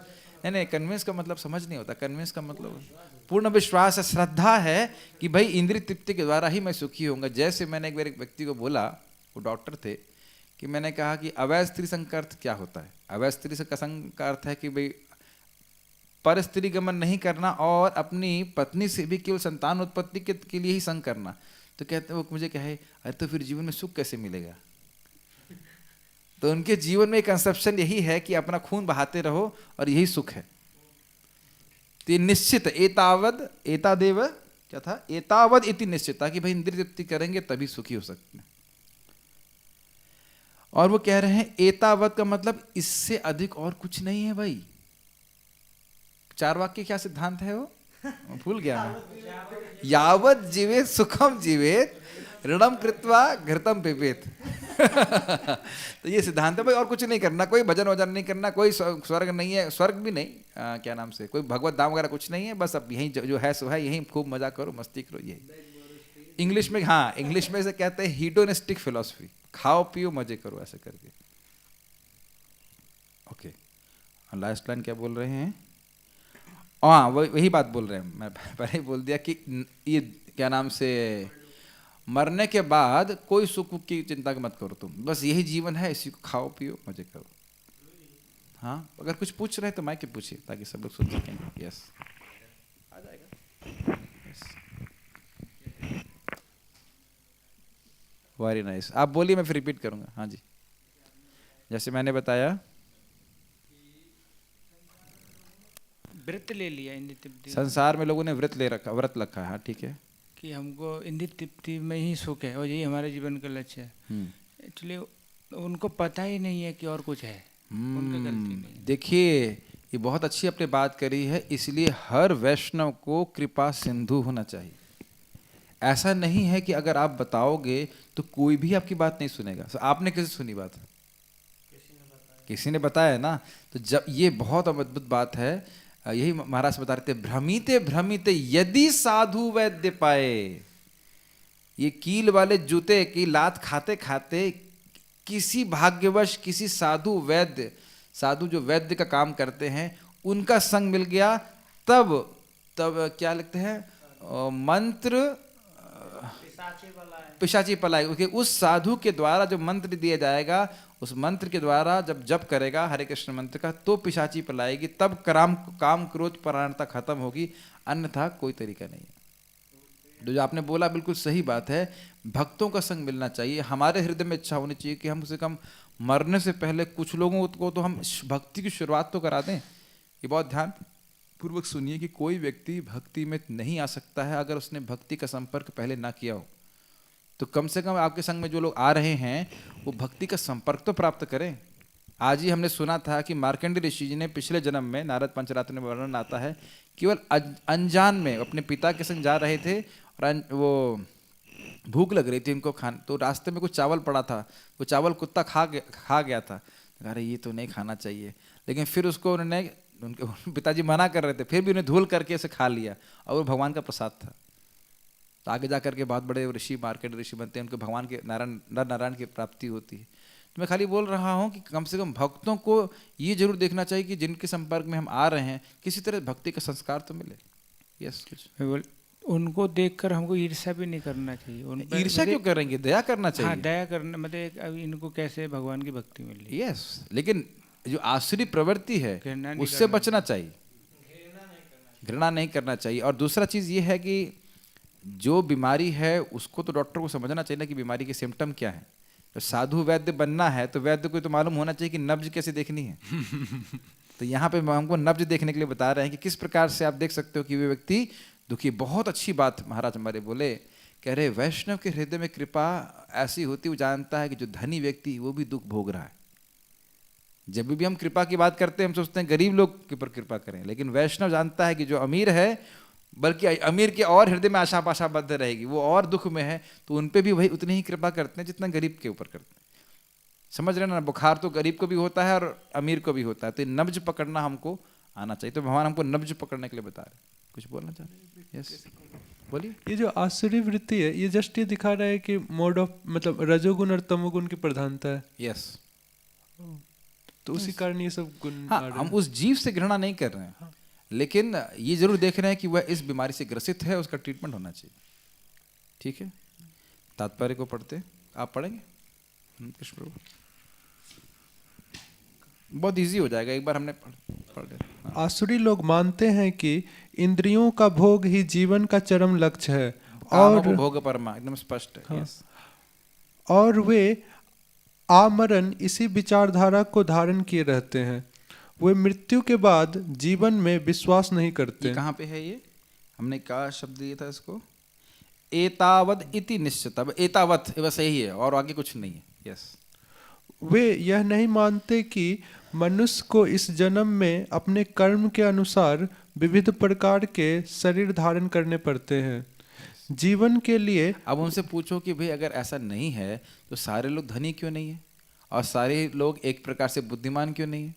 नहीं, कन्विंस का मतलब समझ नहीं होता। कन्विंस का मतलब पूर्ण विश्वास है, श्रद्धा है कि भाई इंद्रिय तृप्ति के द्वारा ही मैं सुखी होऊंगा। जैसे मैंने एक बार एक व्यक्ति को बोला, वो डॉक्टर थे, कि मैंने कहा कि अवैध स्त्री संग का अर्थ क्या होता है? अवैध स्त्री संग का अर्थ है कि भाई पर स्त्री गमन नहीं करना और अपनी पत्नी से भी केवल संतान उत्पत्ति के लिए ही संग करना। तो कहते वो मुझे कहे, अरे तो फिर जीवन में सुख कैसे मिलेगा? तो उनके जीवन में कंसेप्शन यही है कि अपना खून बहाते रहो और यही सुख है। तो ये निश्चित एतावद एतादेव क्या था? एतावद इति निश्चिता, कि भाई इंद्रिय तृप्ति करेंगे तभी सुखी हो सकते हैं। और वो कह रहे हैं एतावद का मतलब इससे अधिक और कुछ नहीं है भाई। चार वाक्य क्या सिद्धांत है वो? भूल गया मैं। यावत जीवेत सुखम जीवेत ऋणम कृत्वा घृतम पिबेत। तो ये सिद्धांत है भाई, और कुछ नहीं करना, कोई भजन वजन नहीं करना, कोई स्वर्ग नहीं है, स्वर्ग भी नहीं, क्या नाम से, कोई भगवत धाम वगैरह कुछ नहीं है। बस अब यहीं जो है सो है, यहीं खूब मजा करो, मस्ती करो। ये इंग्लिश में, हाँ इंग्लिश में से कहते हैं हीडोनिस्टिक फिलॉसफी, खाओ पियो मजे करो ऐसे करके। ओके, लास्ट लाइन क्या बोल रहे हैं? हाँ वही बात बोल रहे हैं, मैं पहले ही बोल दिया कि ये क्या नाम से, मरने के बाद कोई सुख की चिंता मत करो तुम, बस यही जीवन है, इसी को खाओ पियो मजे करो। हाँ, अगर कुछ पूछ रहे हैं तो माइक के पूछिए ताकि सब लोग सुन सकें। यस, आ जाएगा। वेरी नाइस, आप बोलिए, मैं फिर रिपीट करूंगा। हाँ जी, जैसे मैंने बताया, व्रत ले लिया इंद्रिय तृप्ति, संसार में लोगों ने व्रत रखा है। हाँ ठीक है, कि हमको इंद्रिय तृप्ति में ही सुख है और यही हमारे जीवन का लक्ष्य है। एक्चुअली उनको पता ही नहीं है कि और कुछ है, उनका गलती नहीं। देखिए, ये बहुत अच्छी आपने बात करी है। इसलिए हर वैष्णव को कृपा सिंधु होना चाहिए। ऐसा नहीं है कि अगर आप बताओगे तो कोई भी आपकी बात नहीं सुनेगा। तो आपने किसे सुनी बात? किसी ने बताया ना। तो जब ये बहुत अद्भुत बात है, यही महाराज बता रहे थे, भ्रमिते भ्रमिते यदि साधु वैद्य पाए। ये कील वाले जूते की लात खाते खाते किसी भाग्यवश किसी साधु वैद्य, साधु जो वैद्य का काम करते हैं, उनका संग मिल गया, तब क्या लिखते हैं, मंत्र पिशाची पलाए। क्योंकि उस साधु के द्वारा जो मंत्र दिया जाएगा, उस मंत्र के द्वारा जब जप करेगा हरे कृष्ण मंत्र का, तो पिशाची पलाएगी, तब काम क्रोध परायणता खत्म होगी, अन्यथा कोई तरीका नहीं है। जो आपने बोला बिल्कुल सही बात है। भक्तों का संग मिलना चाहिए। हमारे हृदय में इच्छा होनी चाहिए कि हम कम से कम मरने से पहले कुछ लोगों को तो हम भक्ति की शुरुआत तो करा दें। ये बहुत ध्यान पूर्वक सुनिए कि कोई व्यक्ति भक्ति में नहीं आ सकता है अगर उसने भक्ति का संपर्क पहले ना किया हो। तो कम से कम आपके संग में जो लोग आ रहे हैं वो भक्ति का संपर्क तो प्राप्त करें। आज ही हमने सुना था कि मार्कंडेय ऋषि जी ने पिछले जन्म में, नारद पंचरात्र में वर्णन आता है, केवल अनजान में अपने पिता के संग जा रहे थे और वो भूख लग रही थी उनको खान, तो रास्ते में कुछ चावल पड़ा था, वो चावल कुत्ता खा गया था। अरे ये तो नहीं खाना चाहिए, लेकिन फिर उसको उन्होंने, उनके पिताजी मना कर रहे थे, फिर भी उन्हें धूल करके उसे खा लिया और वो भगवान का प्रसाद था। तो आगे जा करके बहुत बड़े ऋषि, मार्केट ऋषि बनते हैं, उनको भगवान के नारायण, नर नारायण की प्राप्ति होती है। तो मैं खाली बोल रहा हूँ कि कम से कम भक्तों को ये जरूर देखना चाहिए कि जिनके संपर्क में हम आ रहे हैं किसी तरह भक्ति का संस्कार तो मिले। यस, कुछ उनको देखकर हमको ईर्ष्या भी नहीं करना चाहिए। ईर्ष्या क्यों करेंगे, दया करना चाहिए। हाँ, दया करना, मतलब अब इनको कैसे भगवान की भक्ति मिली। यस, लेकिन जो आसुरी प्रवृत्ति है घृणा नहीं उससे बचना चाहिए, घृणा नहीं करना चाहिए। और दूसरा चीज ये है कि जो बीमारी है उसको तो डॉक्टर को समझना चाहिए ना कि बीमारी के सिम्टम क्या है। तो साधु वैद्य बनना है तो वैद्य को तो मालूम होना चाहिए कि नब्ज कैसे देखनी है। तो यहाँ पे हमको नब्ज देखने के लिए बता रहे हैं कि किस प्रकार से आप देख सकते हो कि वे व्यक्ति दुखी। बहुत अच्छी बात महाराज हमारे बोले, कह रहे वैष्णव के हृदय में कृपा ऐसी होती, वो जानता है कि जो धनी व्यक्ति वो भी दुख भोग रहा है। जब भी हम कृपा की बात करते हैं हम सोचते हैं गरीब लोग के ऊपर कृपा करें, लेकिन वैष्णव जानता है कि जो अमीर है, बल्कि अमीर के और हृदय में आशा पाशा बद्ध रहेगी, वो और दुख में है, तो उन पे भी वही उतनी ही कृपा करते हैं जितना गरीब के ऊपर करते हैं। समझ रहे ना, बुखार तो गरीब को भी होता है और अमीर को भी होता है। तो नब्ज पकड़ना हमको आना चाहिए। तो भगवान हमको नब्ज पकड़ने के लिए बता रहे। कुछ बोलना चाह रहे? यस, बोलिए। ये जो आसुरी वृत्ति है ये जस्ट ये दिखा रहा है कि मोड ऑफ, मतलब रजोगुण और तमोगुण की प्रधानता है। यस, तो उसी कारण ये सब गुण हाँ, आ रहे हम हैं। उस जीव से घृणा नहीं कर रहे हैं, लेकिन ये जरूर देख रहे हैं कि वह इस बीमारी से ग्रसित है, उसका ट्रीटमेंट होना चाहिए। ठीक है, तात्पर्य को पढ़ते आप पढ़ेंगे कृष्ण प्रभु, बहुत इजी हो जाएगा, एक बार हमने पढ़ लिया। आसुरी लोग मानते हैं कि इंद्रियों का भोग ही जीवन का चरम लक्ष्य है और भोग परमा, एकदम स्पष्ट है। हाँ, यस। और वे आमरण इसी विचारधारा को धारण किए रहते हैं। वे मृत्यु के बाद जीवन में विश्वास नहीं करते। ये कहाँ पे है? ये हमने क्या शब्द दिया था इसको? एतावद इति निश्चित। अब एतावत बस यही है और आगे कुछ नहीं है। यस। वे यह नहीं मानते कि मनुष्य को इस जन्म में अपने कर्म के अनुसार विविध प्रकार के शरीर धारण करने पड़ते हैं। जीवन के लिए अब उनसे पूछो कि भाई अगर ऐसा नहीं है तो सारे लोग धनी क्यों नहीं है, और सारे लोग एक प्रकार से बुद्धिमान क्यों नहीं है,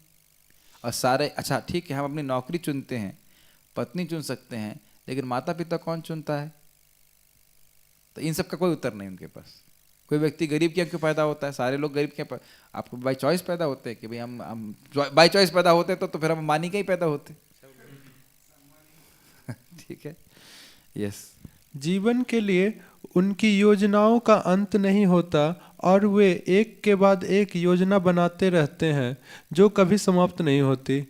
और सारे, अच्छा ठीक है हम अपनी नौकरी चुनते हैं, पत्नी चुन सकते हैं, लेकिन माता पिता कौन चुनता है? तो इन सब का कोई उत्तर नहीं उनके पास। कोई व्यक्ति गरीब क्यों पैदा होता है? सारे लोग गरीब क्यों? आपको बाई चॉइस पैदा होते हैं कि भाई हम बाई चॉइस पैदा होते तो फिर हम मानी के ही पैदा होते। ठीक है। यस। जीवन के लिए उनकी योजनाओं का अंत नहीं होता और वे एक के बाद एक योजना बनाते रहते हैं जो कभी समाप्त नहीं होती।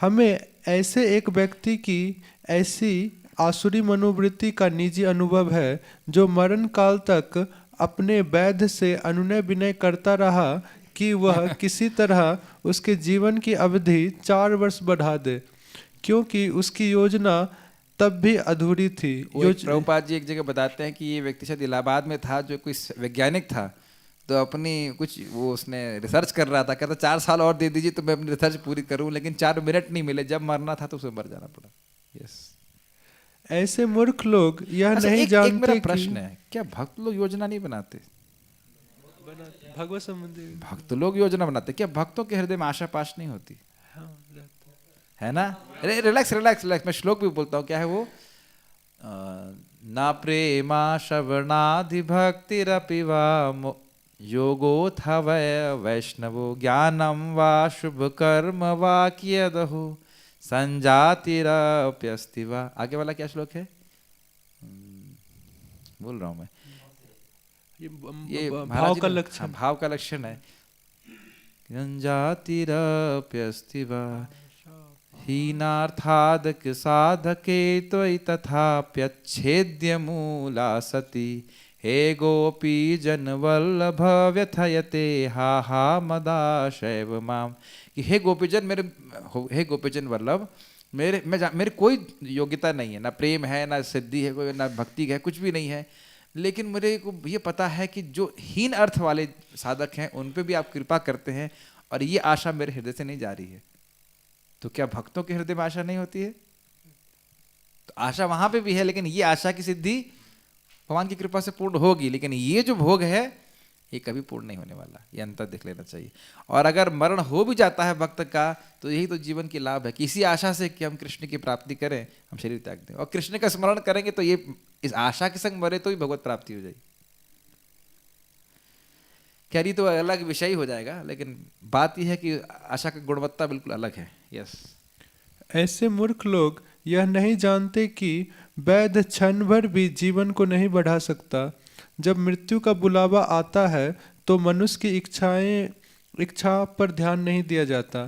हमें ऐसे एक व्यक्ति की ऐसी आसुरी मनोवृत्ति का निजी अनुभव है जो मरण काल तक अपने वैद्य से अनुनय विनय करता रहा कि वह किसी तरह उसके जीवन की अवधि 4 वर्ष बढ़ा दे, क्योंकि उसकी योजना तब भी अधूरी थी। प्रभुपाद जी एक जगह बताते हैं कि ये व्यक्ति शायद इलाहाबाद में था, जो कोई वैज्ञानिक था, तो अपनी कुछ वो उसने रिसर्च कर रहा था, कहता 4 साल और दे दीजिए तो मैं अपनी रिसर्च पूरी करूं, लेकिन 4 मिनट नहीं मिले, जब मरना था तो उसे मर जाना पड़ा। यस। ऐसे मूर्ख लोग यह नहीं जानते। एक मेरा प्रश्न है, क्या भक्त लोग योजना नहीं बनाते? भगवत संबंधी भक्त लोग योजना बनाते, क्या भक्तों के हृदय में आशा पाश नहीं होती? है ना? Relax relax relax. मैं श्लोक भी बोलता हूँ, क्या है वो? ना प्रेमा श्रवणाधि भक्तिरपि वा योगोऽथ वैष्णवो ज्ञानम वा शुभ कर्म वा कियदहो संजातिरप्यस्ति वा। आगे वाला क्या श्लोक है? बोल रहा हूँ मैं। ये भाव का लक्षण। हाँ, भाव का लक्षण है। संजातिरप्यस्ति वा हीनार्थादक साधके त्वयि तथाप्यच्छेद्य मूला सती हे गोपी जन वल्लभ व्यथयते हा हा मदाशैव माम। कि हे गोपीजन मेरे, हे गोपीजन वल्लभ मेरे कोई योग्यता नहीं है, ना प्रेम है, ना सिद्धि है, कोई ना भक्ति है, कुछ भी नहीं है, लेकिन मेरे को ये पता है कि जो हीन अर्थ वाले साधक हैं उन पे भी आप कृपा करते हैं, और ये आशा मेरे हृदय से नहीं जा रही है। तो क्या भक्तों के हृदय में आशा नहीं होती है? तो आशा वहां पे भी है, लेकिन ये आशा की सिद्धि भगवान की कृपा से पूर्ण होगी। लेकिन ये जो भोग है ये कभी पूर्ण नहीं होने वाला, ये अंतर देख लेना चाहिए। और अगर मरण हो भी जाता है भक्त का, तो यही तो जीवन की लाभ है कि इसी आशा से कि हम कृष्ण की प्राप्ति करें, हम शरीर त्याग दें और कृष्ण का स्मरण करेंगे, तो ये इस आशा के संग मरे तो भी भगवत प्राप्ति हो जाएगी। खैर ये तो अलग विषय ही हो जाएगा, लेकिन बात यह है कि आशा की गुणवत्ता बिल्कुल अलग है। यस, ऐसे मूर्ख लोग यह नहीं जानते कि वैध क्षण भर भी जीवन को नहीं बढ़ा सकता। जब मृत्यु का बुलावा आता है तो मनुष्य की इच्छा पर ध्यान नहीं दिया जाता।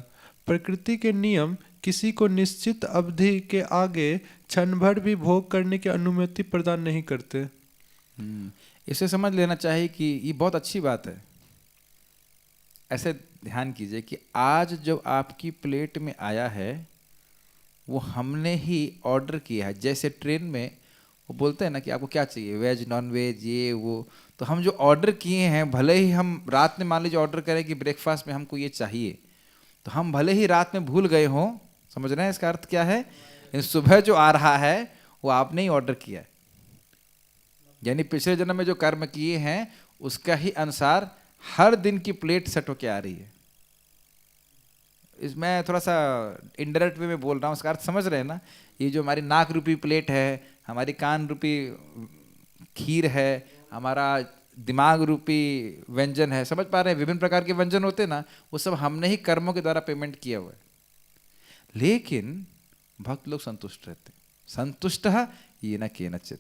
प्रकृति के नियम किसी को निश्चित अवधि के आगे क्षण भर भी भोग करने की अनुमति प्रदान नहीं करते। इसे समझ लेना चाहिए कि ये बहुत अच्छी बात है। ऐसे ध्यान कीजिए कि आज जो आपकी प्लेट में आया है वो हमने ही ऑर्डर किया है। जैसे ट्रेन में वो बोलते हैं ना कि आपको क्या चाहिए, वेज नॉन वेज ये वो, तो हम जो ऑर्डर किए हैं, भले ही हम रात में मान लीजिए ऑर्डर करें कि ब्रेकफास्ट में हमको ये चाहिए, तो हम भले ही रात में भूल गए हों, समझ रहे हैं इसका अर्थ क्या है, सुबह जो आ रहा है वो आपने ही ऑर्डर किया है। यानी पिछले जन्म में जो कर्म किए हैं उसका ही अनुसार हर दिन की प्लेट सेट होके आ रही है। इसमें थोड़ा सा इनडायरेक्ट वे में बोल रहा हूँ, उसका अर्थ समझ रहे हैं ना। ये जो हमारी नाक रूपी प्लेट है, हमारी कान रूपी खीर है, हमारा दिमाग रूपी व्यंजन है, समझ पा रहे हैं, विभिन्न प्रकार के व्यंजन होते हैं ना, वो सब हमने ही कर्मों के द्वारा पेमेंट किया हुआ है। लेकिन भक्त लोग संतुष्ट रहते, संतुष्ट ये न केनचित।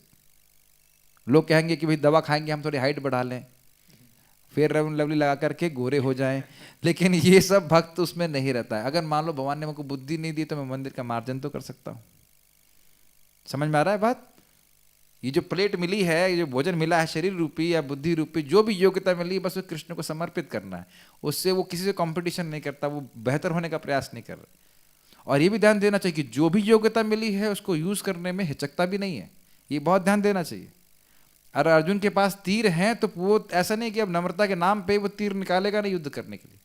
लोग कहेंगे कि भाई दवा खाएंगे हम थोड़ी हाइट बढ़ा लें, फेयर लवली लगा करके गोरे हो जाएं, लेकिन ये सब भक्त उसमें नहीं रहता है। अगर मान लो भगवान ने मुझको बुद्धि नहीं दी तो मैं मंदिर का मार्जन तो कर सकता हूँ। समझ में आ रहा है बात? ये जो प्लेट मिली है, ये जो भोजन मिला है, शरीर रूपी या बुद्धि रूपी जो भी योग्यता मिली है, बस वो कृष्ण को समर्पित करना है। उससे वो किसी से कंपटीशन नहीं करता, वो बेहतर होने का प्रयास नहीं कर रहा। और ये भी ध्यान देना चाहिए कि जो भी योग्यता मिली है उसको यूज करने में हिचकता भी नहीं है, ये बहुत ध्यान देना चाहिए। अगर अर्जुन के पास तीर हैं तो वो ऐसा नहीं कि अब नम्रता के नाम पे वो तीर निकालेगा नहीं युद्ध करने के लिए,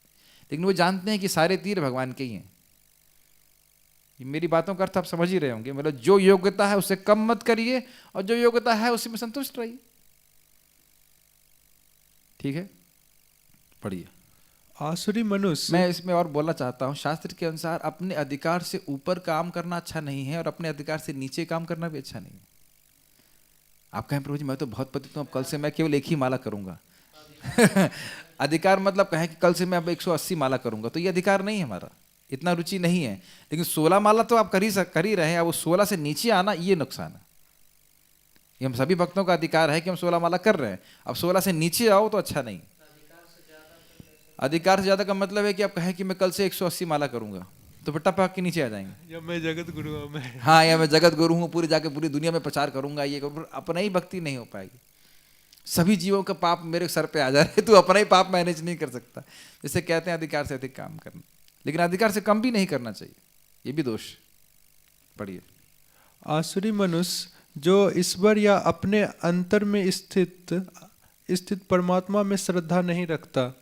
लेकिन वो जानते हैं कि सारे तीर भगवान के ही हैं। मेरी बातों का अर्थ आप समझ ही रहे होंगे। मतलब जो योग्यता है उससे कम मत करिए और जो योग्यता है उसी में संतुष्ट रहिए। ठीक है, पढ़िए। आसुरी मनुष्य, मैं इसमें और बोलना चाहता हूँ, शास्त्र के अनुसार अपने अधिकार से ऊपर काम करना अच्छा नहीं है और अपने अधिकार से नीचे काम करना भी अच्छा नहीं है। आप कहें प्रभु जी मैं तो बहुत पतित हूँ, अब कल से मैं केवल एक ही माला करूंगा। अधिकार मतलब कहें कि कल से मैं अब 180 माला करूंगा, तो ये अधिकार नहीं है हमारा, इतना रुचि नहीं है। लेकिन 16 माला तो आप कर ही रहे हैं, अब वो 16 से नीचे आना ये नुकसान है। ये हम सभी भक्तों का अधिकार है कि हम 16 माला कर रहे हैं, अब 16 से नीचे आओ तो अच्छा नहीं। अधिकार से ज्यादा का मतलब है कि आप कहें कि मैं कल से 180 माला करूंगा, तो फिर टपक के नीचे आ जाएंगे। या मैं जगत गुरु हूं, मैं हाँ, या मैं जगत गुरु हूँ, पूरी जाके पूरी दुनिया में प्रचार करूंगा, ये करूंगा। अपना ही भक्ति नहीं हो पाएगी। सभी जीवों का पाप मेरे सर पे आ जा रहे, तू अपना ही पाप मैनेज नहीं कर सकता। जिसे कहते हैं अधिकार से अधिक काम करना, लेकिन अधिकार से कम भी नहीं करना चाहिए, ये भी दोष। पढ़िए। आसुरी मनुष्य जो ईश्वर या अपने अंतर में स्थित परमात्मा में श्रद्धा नहीं रखता,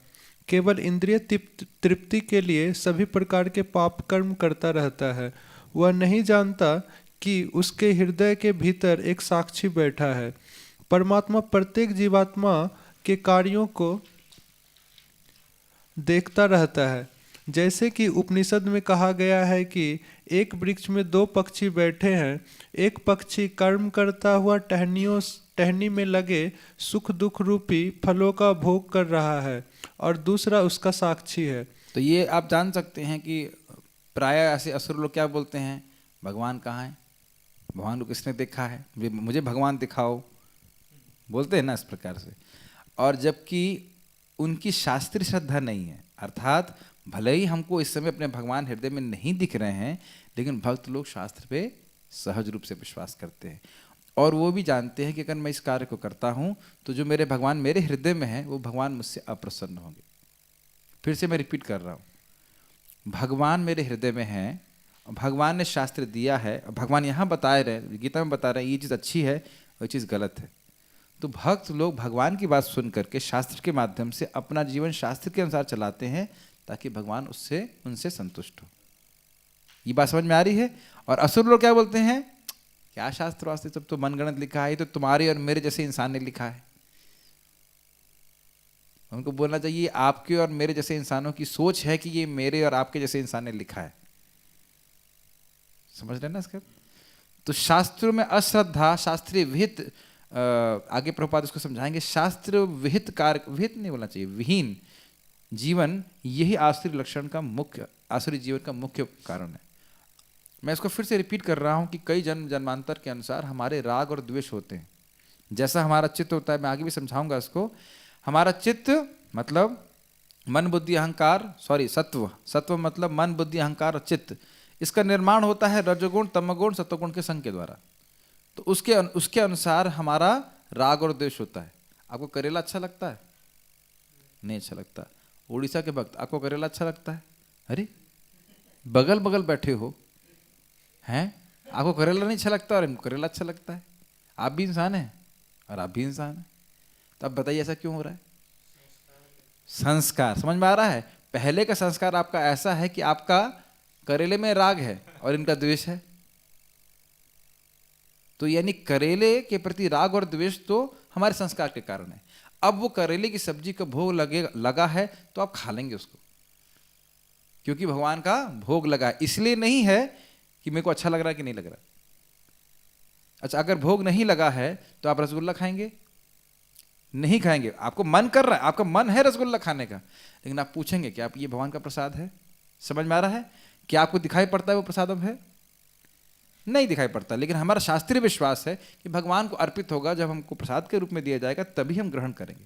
केवल इंद्रिय तृप्ति के लिए सभी प्रकार के पाप कर्म करता रहता है। वह नहीं जानता कि उसके हृदय के भीतर एक साक्षी बैठा है। परमात्मा प्रत्येक जीवात्मा के कार्यों को देखता रहता है। जैसे कि उपनिषद में कहा गया है कि एक वृक्ष में 2 पक्षी बैठे हैं, एक पक्षी कर्म करता हुआ टहनी में लगे सुख दुख रूपी फलों का भोग कर रहा है और दूसरा उसका साक्षी है। तो ये आप जान सकते हैं कि प्राय ऐसे असुर लोग क्या बोलते हैं, भगवान कहाँ है, भगवान को किसने देखा है, मुझे भगवान दिखाओ, बोलते हैं ना इस प्रकार से। और जबकि उनकी शास्त्रीय श्रद्धा नहीं है, अर्थात भले ही हमको इस समय अपने भगवान हृदय में नहीं दिख रहे हैं, लेकिन भक्त लोग शास्त्र पे सहज रूप से विश्वास करते हैं और वो भी जानते हैं कि अगर मैं इस कार्य को करता हूँ तो जो मेरे भगवान मेरे हृदय में है वो भगवान मुझसे अप्रसन्न होंगे। फिर से मैं रिपीट कर रहा हूँ, भगवान मेरे हृदय में है, भगवान ने शास्त्र दिया है, भगवान यहाँ बता रहे हैं, गीता में बता रहे हैं ये चीज़ अच्छी है, वो चीज़ गलत है। तो भक्त लोग भगवान की बात सुन करके शास्त्र के माध्यम से अपना जीवन शास्त्र के अनुसार चलाते हैं ताकि भगवान उनसे संतुष्ट हो। ये बात समझ में आ रही है? और असुर लोग क्या बोलते हैं, क्या शास्त्र वास्ते, सब तो मनगढ़ंत लिखा है, ये तो तुम्हारे और मेरे जैसे इंसान ने लिखा है। उनको बोलना चाहिए आपके और मेरे जैसे इंसानों की सोच है कि ये मेरे और आपके जैसे इंसान ने लिखा है। समझ रहे ना इसका? तो शास्त्रों में अश्रद्धा, शास्त्रीय विहित, आगे प्रभुपाद इसको समझाएंगे, शास्त्र विहित कार्य, विहित नहीं बोलना चाहिए, विहीन जीवन, यही आसुरी लक्षण का मुख्य, आसुरी जीवन का मुख्य कारण है। मैं इसको फिर से रिपीट कर रहा हूं कि कई जन्म जन्मांतर के अनुसार हमारे राग और द्वेष होते हैं। जैसा हमारा चित्त होता है, मैं आगे भी समझाऊंगा इसको, हमारा चित्त मतलब मन बुद्धि अहंकार, सत्व, सत्व मतलब मन बुद्धि अहंकार और चित्त, इसका निर्माण होता है रजोगुण तमोगुण सत्वगुण के संग के द्वारा। तो उसके अनुसार हमारा राग और द्वेष होता है। आपको करेला अच्छा लगता है? नहीं अच्छा लगता। उड़ीसा के भक्त, आपको करेला अच्छा लगता है? अरे बगल बगल बैठे हो हैं, आपको करेला नहीं अच्छा लगता और इनको करेला अच्छा लगता है। आप भी इंसान हैं और आप भी इंसान हैं, तो अब बताइए ऐसा क्यों हो रहा है? संस्कार। समझ में आ रहा है? पहले का संस्कार आपका ऐसा है कि आपका करेले में राग है और इनका द्वेष है, तो यानी करेले के प्रति राग और द्वेष तो हमारे संस्कार के कारण है। अब वो करेले की सब्जी का भोग लगा है तो आप खा लेंगे उसको, क्योंकि भगवान का भोग लगा है। इसलिए नहीं है कि मेरे को अच्छा लग रहा है कि नहीं लग रहा। अच्छा, अगर भोग नहीं लगा है तो आप रसगुल्ला खाएंगे? नहीं खाएंगे। आपको मन कर रहा है, आपका मन है रसगुल्ला खाने का, लेकिन आप पूछेंगे कि आप ये भगवान का प्रसाद है? समझ में आ रहा है? क्या आपको दिखाई पड़ता है वो प्रसाद अब है? नहीं दिखाई पड़ता। लेकिन हमारा शास्त्रीय विश्वास है कि भगवान को अर्पित होगा, जब हमको प्रसाद के रूप में दिया जाएगा तभी हम ग्रहण करेंगे।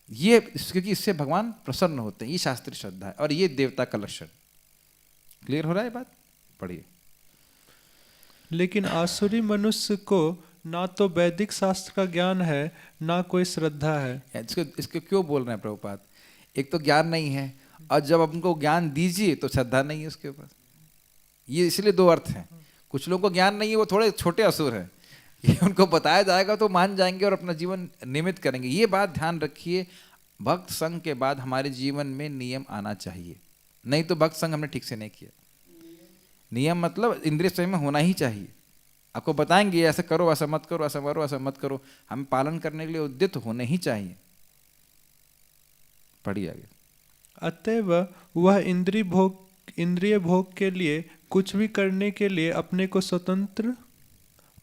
ये क्योंकि इससे भगवान प्रसन्न होते हैं, ये शास्त्रीय श्रद्धा है और ये देवता का लक्षण। क्लियर हो रहा है बात? पढ़िए। लेकिन आसुरी मनुष्य को ना तो वैदिक शास्त्र का ज्ञान है, ना कोई श्रद्धा है। इसको क्यों बोल रहे हैं प्रभुपाद? एक तो ज्ञान नहीं है, और जब उनको ज्ञान दीजिए तो श्रद्धा नहीं है उसके ऊपर। ये इसलिए दो अर्थ हैं। कुछ लोगों को ज्ञान नहीं है, वो थोड़े छोटे असुर हैं, ये उनको बताया जाएगा तो मान जाएंगे और अपना जीवन निमित करेंगे। ये बात ध्यान रखिए, भक्त संग के बाद हमारे जीवन में नियम आना चाहिए, नहीं तो भक्त संग हमने ठीक से नहीं किया। नियम मतलब इंद्रिय संयम में होना ही चाहिए। आपको बताएंगे ऐसा करो, ऐसा मत करो, ऐसा करो, ऐसा मत करो, हमें पालन करने के लिए उद्यत होने ही चाहिए। पढ़िए आगे। अतएव वह इंद्रिय भोग के लिए कुछ भी करने के लिए अपने को स्वतंत्र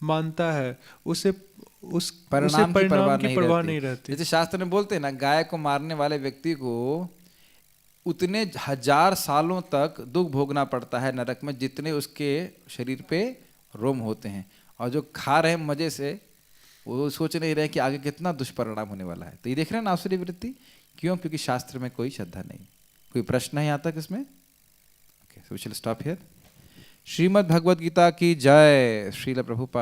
मानता है, उसे परिणाम की परवाह नहीं रहती। जैसे शास्त्र में बोलते हैं ना, गाय को मारने वाले व्यक्ति को उतने 1000 सालों तक दुख भोगना पड़ता है नरक में जितने उसके शरीर पे रोम होते हैं, और जो खा रहे हैं मजे से वो सोच नहीं रहे कि आगे कितना दुष्परिणाम होने वाला है। तो ये देख रहे हैं ना आसुरी वृत्ति क्यों? क्योंकि शास्त्र में कोई श्रद्धा नहीं। कोई प्रश्न है यहाँ तक इसमें? Okay, so we will stop here. Shrimad Bhagavad Gita की जय। श्रील प्रभुपाद।